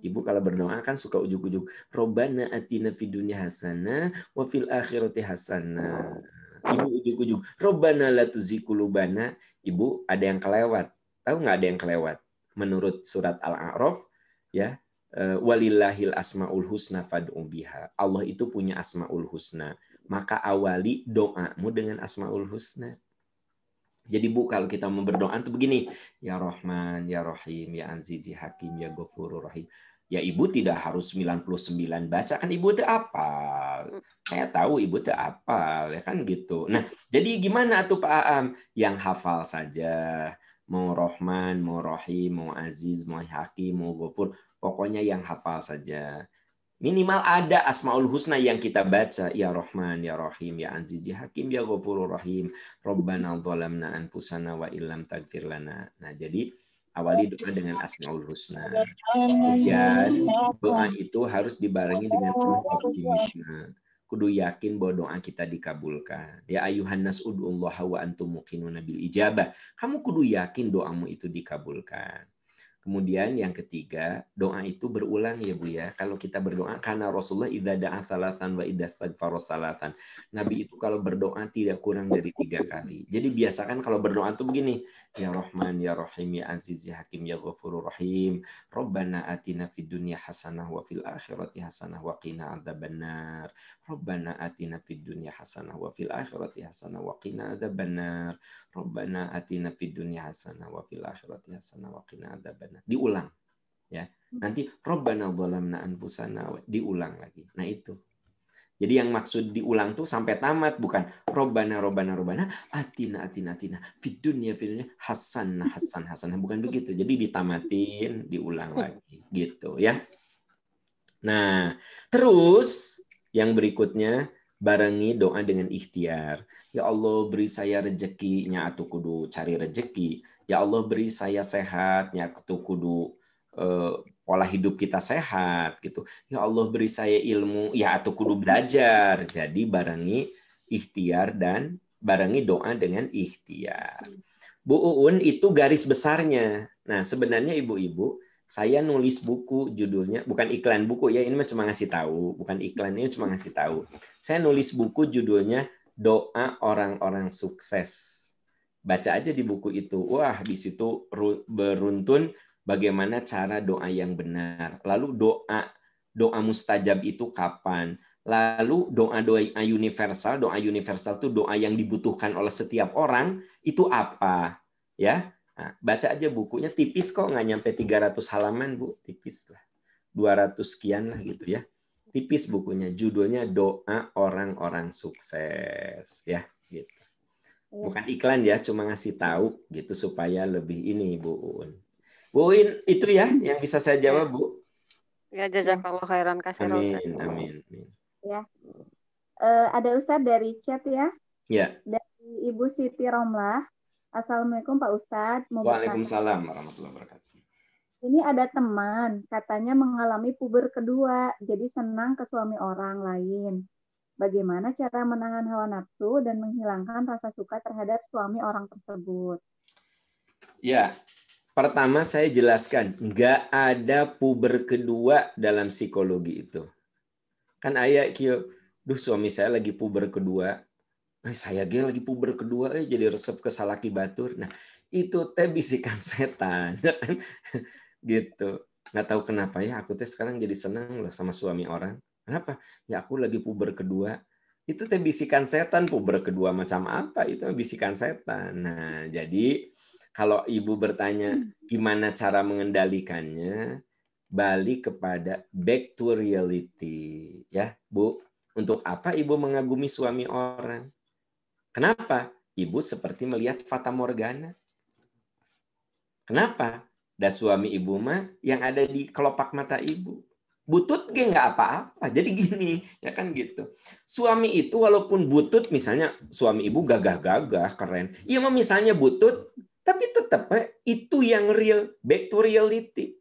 Ibu kalau berdoa kan suka ujuk-ujuk, Robbana atina fid dunya hasanah wa fil akhirati hasanah. Ibu ujuk-ujuk, Robbana la tuzigh qulubana. Ibu ada yang kelewat. Tahu nggak ada yang kelewat? Menurut surat Al-A'raf, ya, walillahil asmaul husna fad'u biha. Allah itu punya asmaul husna. Maka awali doamu dengan asmaul husna. Jadi Bu, kalau kita mau berdoa tuh begini, ya Rahman, ya Rahim, ya Aziz, ya Hakim, ya Ghafurur Rahim. Ya Ibu tidak harus 99 baca, kan Ibu tuh apal. Saya tahu Ibu tuh apal, ya kan gitu. Nah, jadi gimana tuh Pak Aam? Yang hafal saja. Mau Rahman, mau Rahim, mau Aziz, mau Hakim, mau Ghafur. Pokoknya yang hafal saja. Minimal ada Asmaul Husna yang kita baca. Ya Rahman, Ya Rahim, Ya Aziz, Ya Hakim, Ya Ghafurur Rahim. Rabbana zalamna anfusana wa illam taghfir lana. Nah, jadi awali doa dengan Asmaul Husna. Kemudian doa itu harus dibarengi dengan penuh optimisme. Kudu yakin bahwa doa kita dikabulkan. Ya ayuhan nas ud'ullaha wa antum muqinuna bil ijabah. Kamu kudu yakin doamu itu dikabulkan. Kemudian yang ketiga, doa itu berulang ya Bu ya. Kalau kita berdoa, karena Rasulullah idza da'a salasan wa idza istaghfara salasan. Nabi itu kalau berdoa tidak kurang dari 3 kali. Jadi biasakan kalau berdoa itu begini, ya Rahman, ya Rahim, ya Aziz, ya Hakim, ya Ghafurur Rahim. Rabbana atina fid dunya hasanah wa fil akhirati hasanah wa qina adzabannar. Rabbana atina fid dunya hasanah wa fil akhirati hasanah wa qina adzabannar. Rabbana atina fid dunya hasanah wa fil akhirati hasanah wa qina adzabannar. Diulang ya. Nanti Rabbana zalamna anfusana, diulang lagi. Nah itu. Jadi yang maksud diulang tuh sampai tamat, bukan Robbana atina fid dunya hasanah, bukan begitu. Jadi ditamatin, diulang lagi gitu ya. Nah, terus yang berikutnya barengi doa dengan ikhtiar. Ya Allah beri saya rezekinya atau kudu cari rezeki. Ya Allah beri saya sehatnya atau kudu pola hidup kita sehat gitu. Ya Allah beri saya ilmu ya atau kudu belajar. Jadi barengi ikhtiar dan barengi doa dengan ikhtiar. Bu Uun itu garis besarnya. Nah, sebenarnya ibu-ibu, saya nulis buku judulnya, bukan iklan buku ya, ini mah cuma ngasih tahu, bukan iklan, ini cuma ngasih tahu. Saya nulis buku judulnya Doa Orang-orang Sukses. Baca aja di buku itu. Wah, di situ beruntun bagaimana cara doa yang benar. Lalu doa mustajab itu kapan? Lalu doa universal itu doa yang dibutuhkan oleh setiap orang itu apa? Ya, nah, baca aja bukunya, tipis kok, nggak nyampe 300 halaman Bu, tipis lah, 200 sekian lah gitu ya, tipis bukunya. Judulnya Doa Orang-orang Sukses ya, gitu. Bukan iklan ya, cuma ngasih tahu gitu supaya lebih ini Bu Uun. Bu Uin, itu ya yang bisa saya jawab, Bu. Ya, jazakallah khairan kasih. Amin. Ya. Ada Ustadz dari chat ya. Ya. Dari Ibu Siti Romlah. Assalamualaikum Pak Ustadz. Waalaikumsalam warahmatullahi wabarakatuh. Ini ada teman, katanya mengalami puber kedua, jadi senang ke suami orang lain. Bagaimana cara menahan hawa nafsu dan menghilangkan rasa suka terhadap suami orang tersebut? Ya. Pertama saya jelaskan, nggak ada puber kedua dalam psikologi itu. Kan ayah kio, duh suami saya lagi puber kedua, saya lagi puber kedua, jadi resep ke salaki batur. Nah itu teh bisikan setan, gitu. Nggak tahu kenapa ya, aku teh sekarang jadi senang loh sama suami orang. Kenapa? Ya aku lagi puber kedua. Itu teh bisikan setan, puber kedua macam apa? Itu bisikan setan. Nah jadi kalau ibu bertanya gimana cara mengendalikannya, balik kepada back to reality, ya Bu. Untuk apa ibu mengagumi suami orang? Kenapa? Ibu seperti melihat fata morgana. Kenapa? Dan suami ibu mah yang ada di kelopak mata ibu. Butut ge nggak apa-apa. Jadi gini, ya kan gitu. Suami itu walaupun butut, misalnya suami ibu gagah-gagah, keren. Iya mah misalnya butut, tapi tetap itu yang real, back to reality.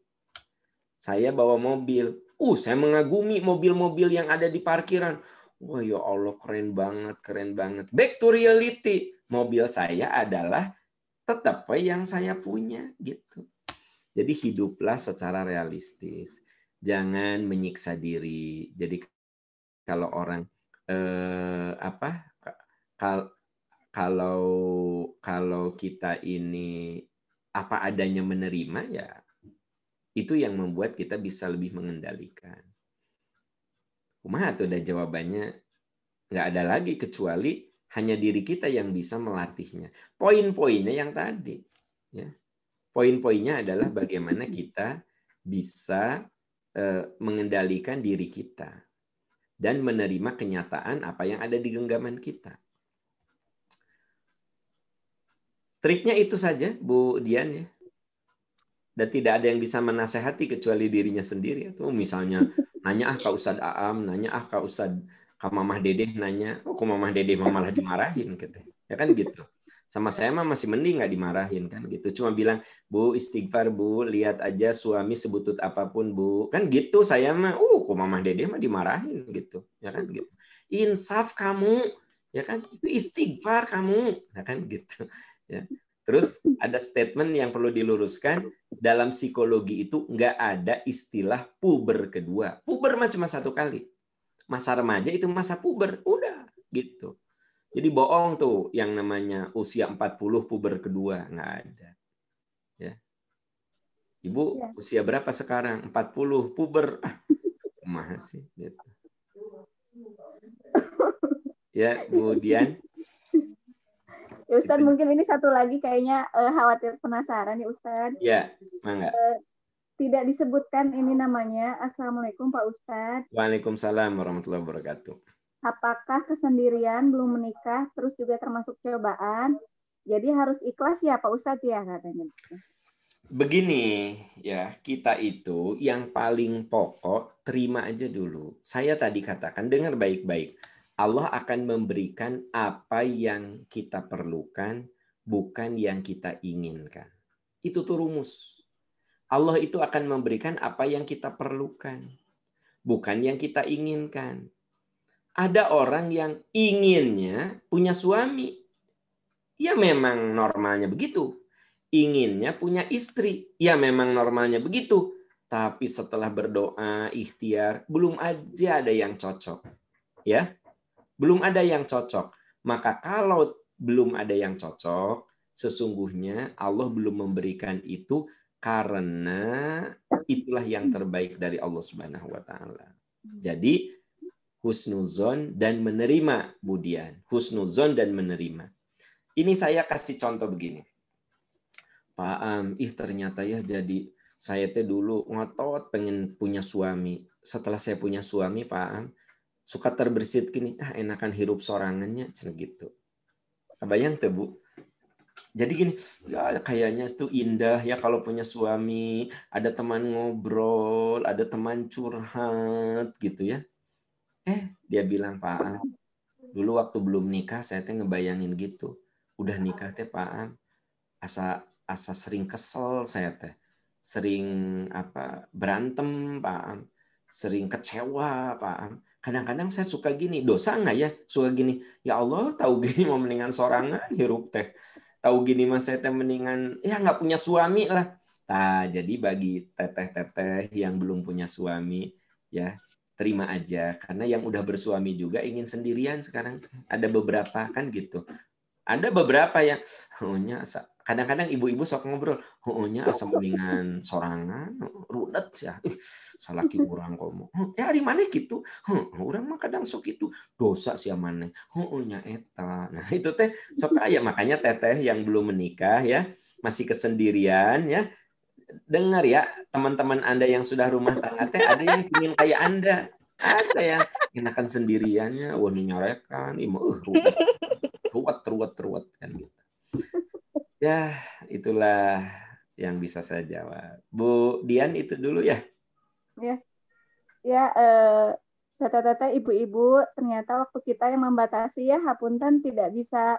Saya bawa mobil. Saya mengagumi mobil-mobil yang ada di parkiran. Wah ya Allah, keren banget, keren banget. Back to reality. Mobil saya adalah tetap yang saya punya gitu. Jadi hiduplah secara realistis. Jangan menyiksa diri. Jadi kalau orang kalau kita ini apa adanya menerima, ya itu yang membuat kita bisa lebih mengendalikan. Kumaha tuh udah jawabannya, nggak ada lagi kecuali hanya diri kita yang bisa melatihnya. Poin-poinnya yang tadi, ya. Poin-poinnya adalah bagaimana kita bisa mengendalikan diri kita dan menerima kenyataan apa yang ada di genggaman kita. Triknya itu saja, Bu Dian, ya. Dan tidak ada yang bisa menasehati kecuali dirinya sendiri. Atau misalnya nanya Kak Ustadz Aam, nanya Kak Ustadz, Kak Mamah Dedeh nanya, kok Mamah Dedeh malah dimarahin gitu. Ya kan gitu. Sama saya mah masih mending nggak dimarahin kan gitu. Cuma bilang, Bu istighfar Bu, lihat aja suami sebutut apapun Bu. Kan gitu saya mah, kok Mamah Dedeh mah dimarahin gitu. Ya kan gitu. Insaf kamu, ya kan? Itu istighfar kamu, ya kan gitu. Ya. Terus ada statement yang perlu diluruskan, dalam psikologi itu nggak ada istilah puber kedua. Puber mah cuma satu kali. Masa remaja itu masa puber, udah gitu. Jadi bohong tuh yang namanya usia 40 puber kedua, nggak ada. Ya. Ibu usia berapa sekarang? 40 puber. Kumaha sih gitu. Ya, Bu Dian. Ya Ustadz, mungkin ini satu lagi kayaknya khawatir penasaran ya Ustadz. Ya, mangga. Tidak disebutkan ini namanya. Assalamualaikum Pak Ustadz. Waalaikumsalam warahmatullahi wabarakatuh. Apakah kesendirian belum menikah terus juga termasuk cobaan? Jadi harus ikhlas ya Pak Ustadz ya katanya. Begini ya, kita itu yang paling pokok terima aja dulu. Saya tadi katakan, dengar baik-baik. Allah akan memberikan apa yang kita perlukan, bukan yang kita inginkan. Itu tuh rumus. Allah itu akan memberikan apa yang kita perlukan, bukan yang kita inginkan. Ada orang yang inginnya punya suami. Ya memang normalnya begitu. Inginnya punya istri. Ya memang normalnya begitu. Tapi setelah berdoa, ikhtiar, belum aja ada yang cocok. Ya, belum ada yang cocok. Maka kalau belum ada yang cocok, sesungguhnya Allah belum memberikan itu karena itulah yang terbaik dari Allah Subhanahu wa taala. Jadi husnuzon dan menerima, Budian. Husnuzon dan menerima. Ini saya kasih contoh begini. Pak Am, ternyata ya jadi saya teh dulu ngotot pengen punya suami. Setelah saya punya suami, Pak Am, suka terbersit gini, enakan hirup sorangannya, gitu. Kebayang tuh, Bu? Jadi gini, ya kayaknya itu indah ya kalau punya suami, ada teman ngobrol, ada teman curhat gitu ya. Dia bilang, Pak Am, dulu waktu belum nikah saya teh ngebayangin gitu. Udah nikah teh Pak Am, asa sering kesel saya teh. Sering berantem Pak Am. Sering kecewa Pak Am. Kadang-kadang saya suka gini, dosa nggak ya? Suka gini, ya Allah tahu gini mau mendingan sorangan hirup teh. Tahu gini mas saya teh mendingan, ya nggak punya suami lah. Nah, jadi bagi teteh-teteh yang belum punya suami, ya terima aja. Karena yang udah bersuami juga ingin sendirian sekarang. Ada beberapa kan gitu. Ada beberapa yang kadang-kadang ibu-ibu sok ngobrol, asa mendingan sorangan, rudet ya, salaki urang komo. Ya hari mana gitu, urang mah kadang sok itu dosa sia maneh, nya eta. Nah itu teh sok aya, makanya teteh yang belum menikah ya, masih kesendirian ya, dengar ya teman-teman Anda yang sudah rumah tangga teh ada yang ingin kayak Anda. Ada yang enakan sendiriannya, nyorekan, ruwet kan gitu. Ya, itulah yang bisa saya jawab. Bu Dian itu dulu ya. Ya. Ya, tata-tata ibu-ibu, ternyata waktu kita yang membatasi ya, hapunten tidak bisa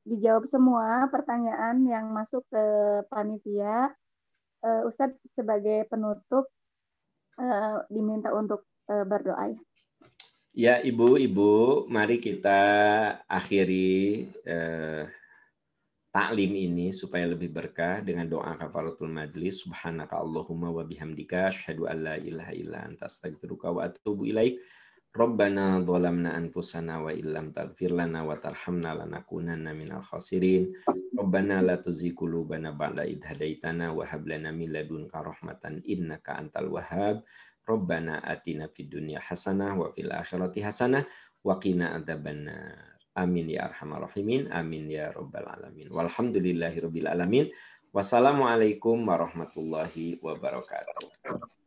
dijawab semua pertanyaan yang masuk ke panitia. Ustadz sebagai penutup diminta untuk berdoa ya. Ya, ibu-ibu, mari kita akhiri taklim ini supaya lebih berkah dengan doa kafaratul majlis. Subhanaka Allahumma wa bihamdika asyhadu an la ilaha illa anta astaghfiruka wa atubu ilaik. Rabbana dhalamna anfusana wa illam taghfir lana wa tarhamna lanakunanna minal khasirin. Rabbana la tuzigh qulubana ba'da idh hadaitana wa hab lana min ladunka rahmatan innaka antal wahhab. Rabbana atina fid dunya hasanah wa fil akhirati hasanah wa qina adzabannar. Amin ya arhamar rahimin. Amin ya rabbal alamin. Walhamdulillahirabbil alamin. Wassalamualaikum warahmatullahi wabarakatuh.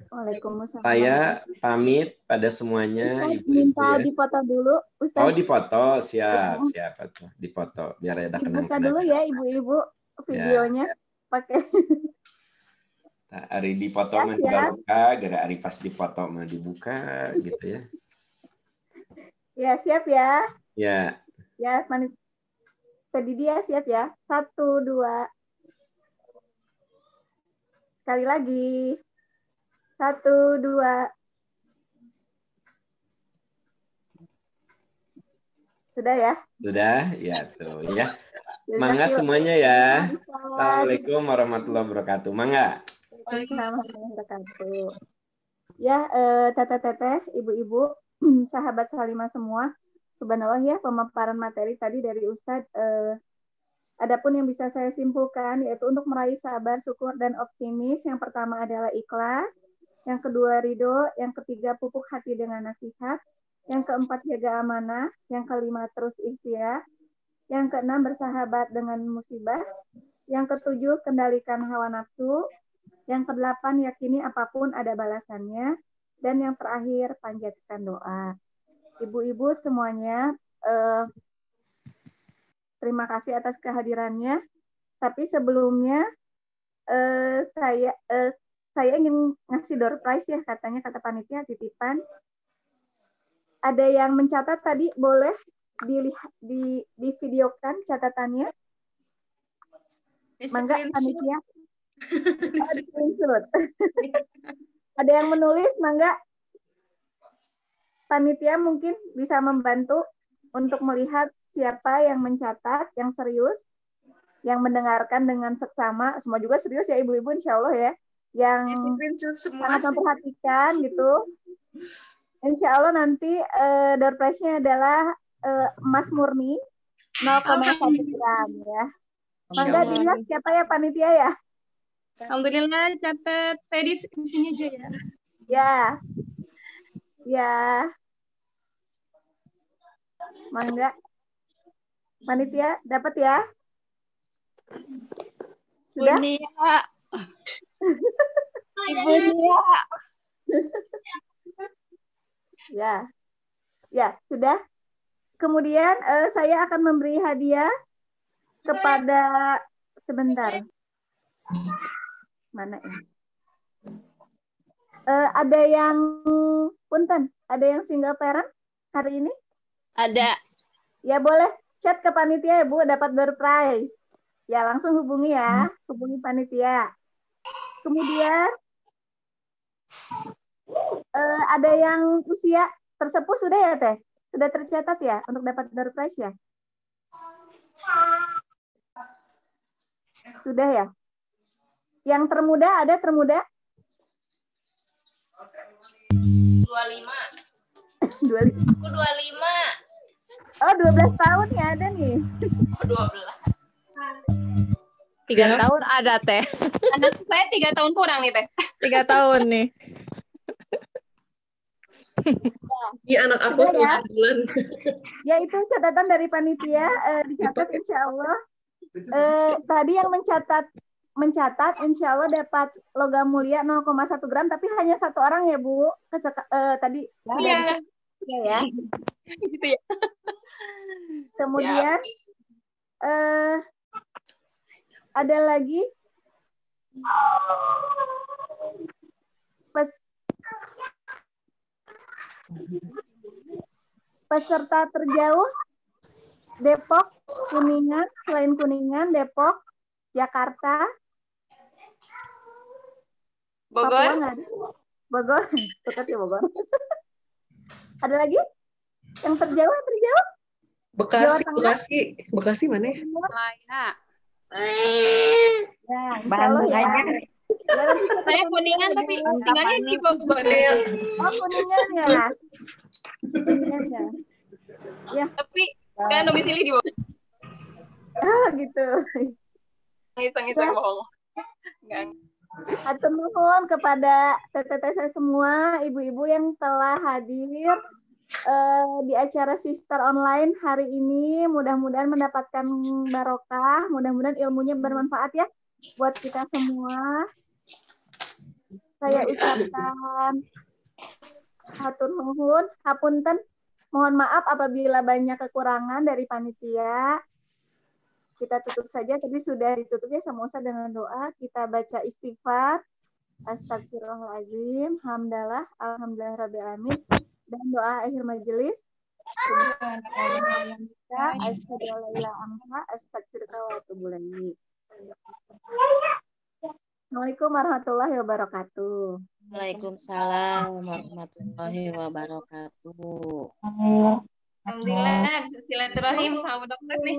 Waalaikumsalam. Saya pamit pada semuanya, ibu-ibu Minta ya. dipoto dulu, Ustaz. Oh, dipoto, siap, dipoto biar ada Dibuka kenang-kenangan. dulu ya ibu-ibu videonya pakai. Nah, hari dipoto Ya, mah siap. dibuka, gara hari pas dipoto mah dibuka gitu ya. Ya, siap ya. Ya. Ya, tadi dia siap ya. 1, 2. Sekali lagi. 1, 2. Sudah ya? Sudah? Ya, tuh ya. Mangga semuanya ya. Assalamualaikum warahmatullahi wabarakatuh. Mangga. Waalaikumsalam. Ya, teteh-teteh, ibu-ibu, sahabat Salimah semua. Subhanallah ya, pemaparan materi tadi dari Ustadz. Adapun yang bisa saya simpulkan yaitu untuk meraih sabar, syukur, dan optimis. Yang pertama adalah ikhlas. Yang kedua ridho. Yang ketiga pupuk hati dengan nasihat. Yang keempat jaga amanah. Yang kelima terus ikhtiar. Yang keenam bersahabat dengan musibah. Yang ketujuh kendalikan hawa nafsu. Yang kedelapan yakini apapun ada balasannya. Dan yang terakhir panjatkan doa. Ibu-ibu semuanya, terima kasih atas kehadirannya. Tapi sebelumnya saya ingin ngasih door prize ya, katanya kata panitia titipan. Ada yang mencatat tadi, boleh dilihat di videokan catatannya. Mangga panitia. Ada yang menulis, mangga. Panitia mungkin bisa membantu untuk melihat siapa yang mencatat, yang serius, yang mendengarkan dengan seksama. Semua juga serius ya ibu-ibu, insya Allah ya. Yang sangat memperhatikan gitu. Insya Allah nanti door prize-nya adalah emas murni 0,1 gram ya. Mangga dilihat siapa ya panitia ya? Alhamdulillah, catat. Saya di sini aja ya. Ya. Ya. Mangga. Panitia dapat ya? Sudah? Ibu Nia. Ya. Ya, sudah. Kemudian saya akan memberi hadiah kepada sebentar. Mana ini? Ada yang punten, ada yang single parent hari ini? Ada. Ya boleh chat ke panitia ya Bu, dapat door prize. Ya langsung hubungi ya, hubungi panitia. Kemudian ada yang usia tersepuh sudah ya Teh? Sudah tercatat ya untuk dapat door prize ya? Sudah ya? Yang termuda ada termuda? 25. 25. Aku 25. Oh, 12 tahun ya ada nih. 12. 3 tahun ada Teh. Anak saya 3 tahun kurang nih Teh. 3 tahun nih. Iya anak aku 9 bulan. Ya itu catatan dari panitia, dicatat insya Allah. Tadi yang mencatat insya Allah dapat logam mulia 0,1 gram, tapi hanya 1 orang ya Bu. Tadi Iya. Ya. Gitu ya. Kemudian ada lagi Peserta terjauh Depok, Kuningan, selain Kuningan, Depok, Jakarta, Papua Bogor, nggak ada? Bogor, dekat ya Bogor. Ada lagi? Yang terjauh, Jawa Bekasi, Tengah. Bekasi mana ya? Laya. Ya, insya Allah ya. Ya, nanti saya Kuningan tapi tinggalnya di Bogor. Oh, Kuningan ya. Kuningan ya. Ya, Tapi kan domisili di Bogor. gitu. Iseng-iseng bohong. Enggak. Hatur nuhun kepada teteh-teteh saya semua, ibu-ibu yang telah hadir di acara Sister Online hari ini. Mudah-mudahan mendapatkan barokah, mudah-mudahan ilmunya bermanfaat ya buat kita semua. Saya ucapkan hatur nuhun, hapunten, mohon maaf apabila banyak kekurangan dari panitia. Kita tutup saja, tadi sudah ditutup ya sama Ustaz dengan doa. Kita baca istighfar, astagfirullahaladzim, hamdalah, alhamdulillah rabbil alamin, dan doa akhir majelis. Asyhadu an la ilaha illa astaghfiruka wa atubu ilaik. Assalamualaikum warahmatullahi wabarakatuh. Waalaikumsalam warahmatullahi wabarakatuh. Alhamdulillah bisa silaturahim sama dokter nih.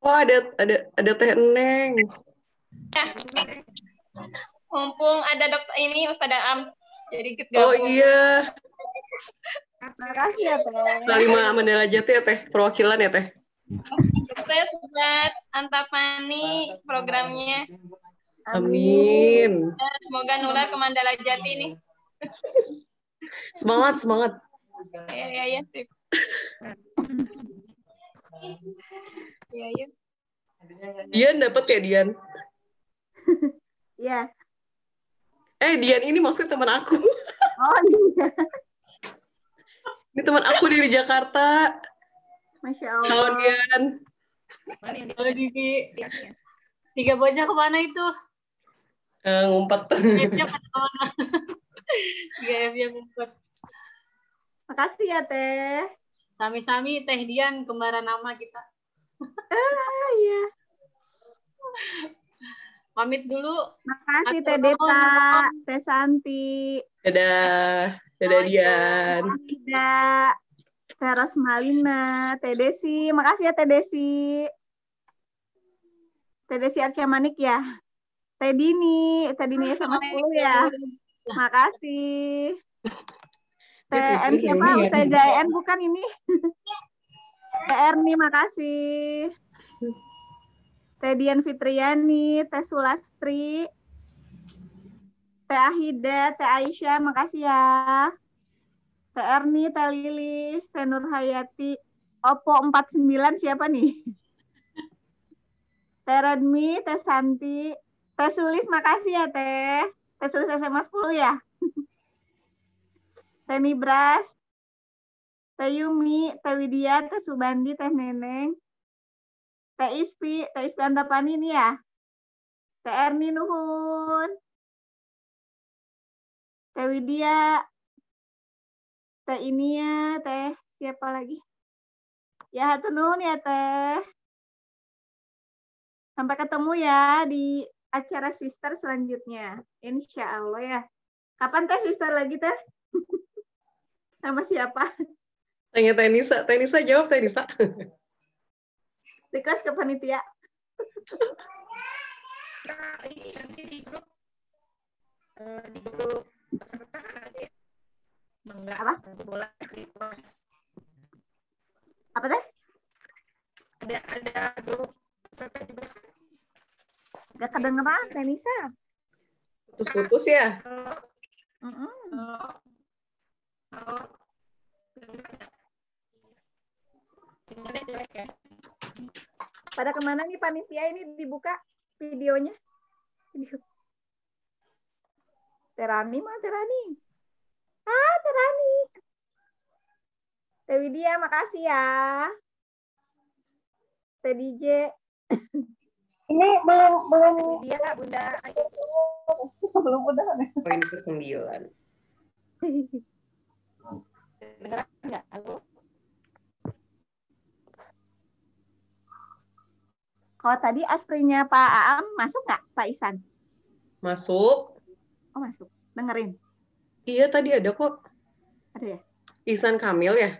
Oh, ada Teh Eneng. Mumpung ada dokter ini Ustaz Am, jadi ikut Oh gabung. iya. Makasih ya Teh. Salimah Mandela Jati ya Teh, perwakilan ya Teh. Sukses buat Antapani programnya. Amin. Dan semoga nular ke Mandala Jati nih. Semangat, semangat. Ya, sip. Ya. Dian dapat ya Dian? Iya. Dian ini maksudnya teman aku. Oh iya. Ini teman aku dari Jakarta. Masya Allah. Halo Dian. Halo Didi. Tiga bocah kemana itu? Ngumpet. Tiga ngumpet. Makasih ya Teh. Sami-sami Teh Dian, kembaran nama kita. Iya. Pamit dulu. Makasih Teh Deta, Teh Santi. Dadah. Dadah Dian. Dadah. Teh Rosmalina, Teh Desi. Makasih ya Teh Desi. Teh Desi Arca Manik ya. Teh Dini sama 10 ya. Makasih. TN siapa? Ustazah N bukan ini. Teh Erni, makasih. Teh Dian Fitriani, Teh Sulastri, Teh Ahida, Teh Aisyah, makasih ya. Teh Erni, Teh Lilis, Teh Nur Hayati, Oppo 49 siapa nih? Teh Redmi, Teh Santi, Teh Sulis, makasih ya Teh. Teh Sulis SMA 10 ya. Teh Nibras, Teh Yumi, Teh Widya, Teh Subandi, Teh Neneng, Teh Ispi Antapani ini ya. Teh Erni nuhun. Teh Widya, Teh ini ya, Teh siapa lagi? Ya hatur nuhun ya Teh. Sampai ketemu ya di acara Sister selanjutnya. Insya Allah ya. Kapan Teh Sister lagi Teh? Sama siapa? Tanya Tenisa. Tenisa jawab Tenisa. Request ke panitia. Nanti di grup peserta ada enggak Apa? Boleh request. Apa Teh? Ada grup peserta juga. Gak kedengeran Tenisa. Putus-putus ya? Sinyalnya jelek ya. Pada kemana nih panitia ini dibuka videonya? Terani mah Terani. Terani. Teh Widya makasih ya. Teh DJ. Ini belum Dia Bunda Ayu. belum udah. Poin ke-9. Dengeran nggak? Halo? Kalau tadi asprinya Pak Aam masuk nggak, Pak Isan? Masuk. Oh masuk. Dengerin. Iya, tadi ada kok. Ada ya? Ihsan Kamil ya?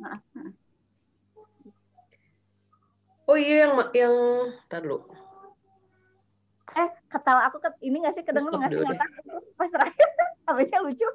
Nah, nah. Oh iya, yang ntar dulu. Ketawa aku ini nggak sih, kedengeran Stop nggak sih dulu deh. ngakak pas terakhir? Habisnya lucu.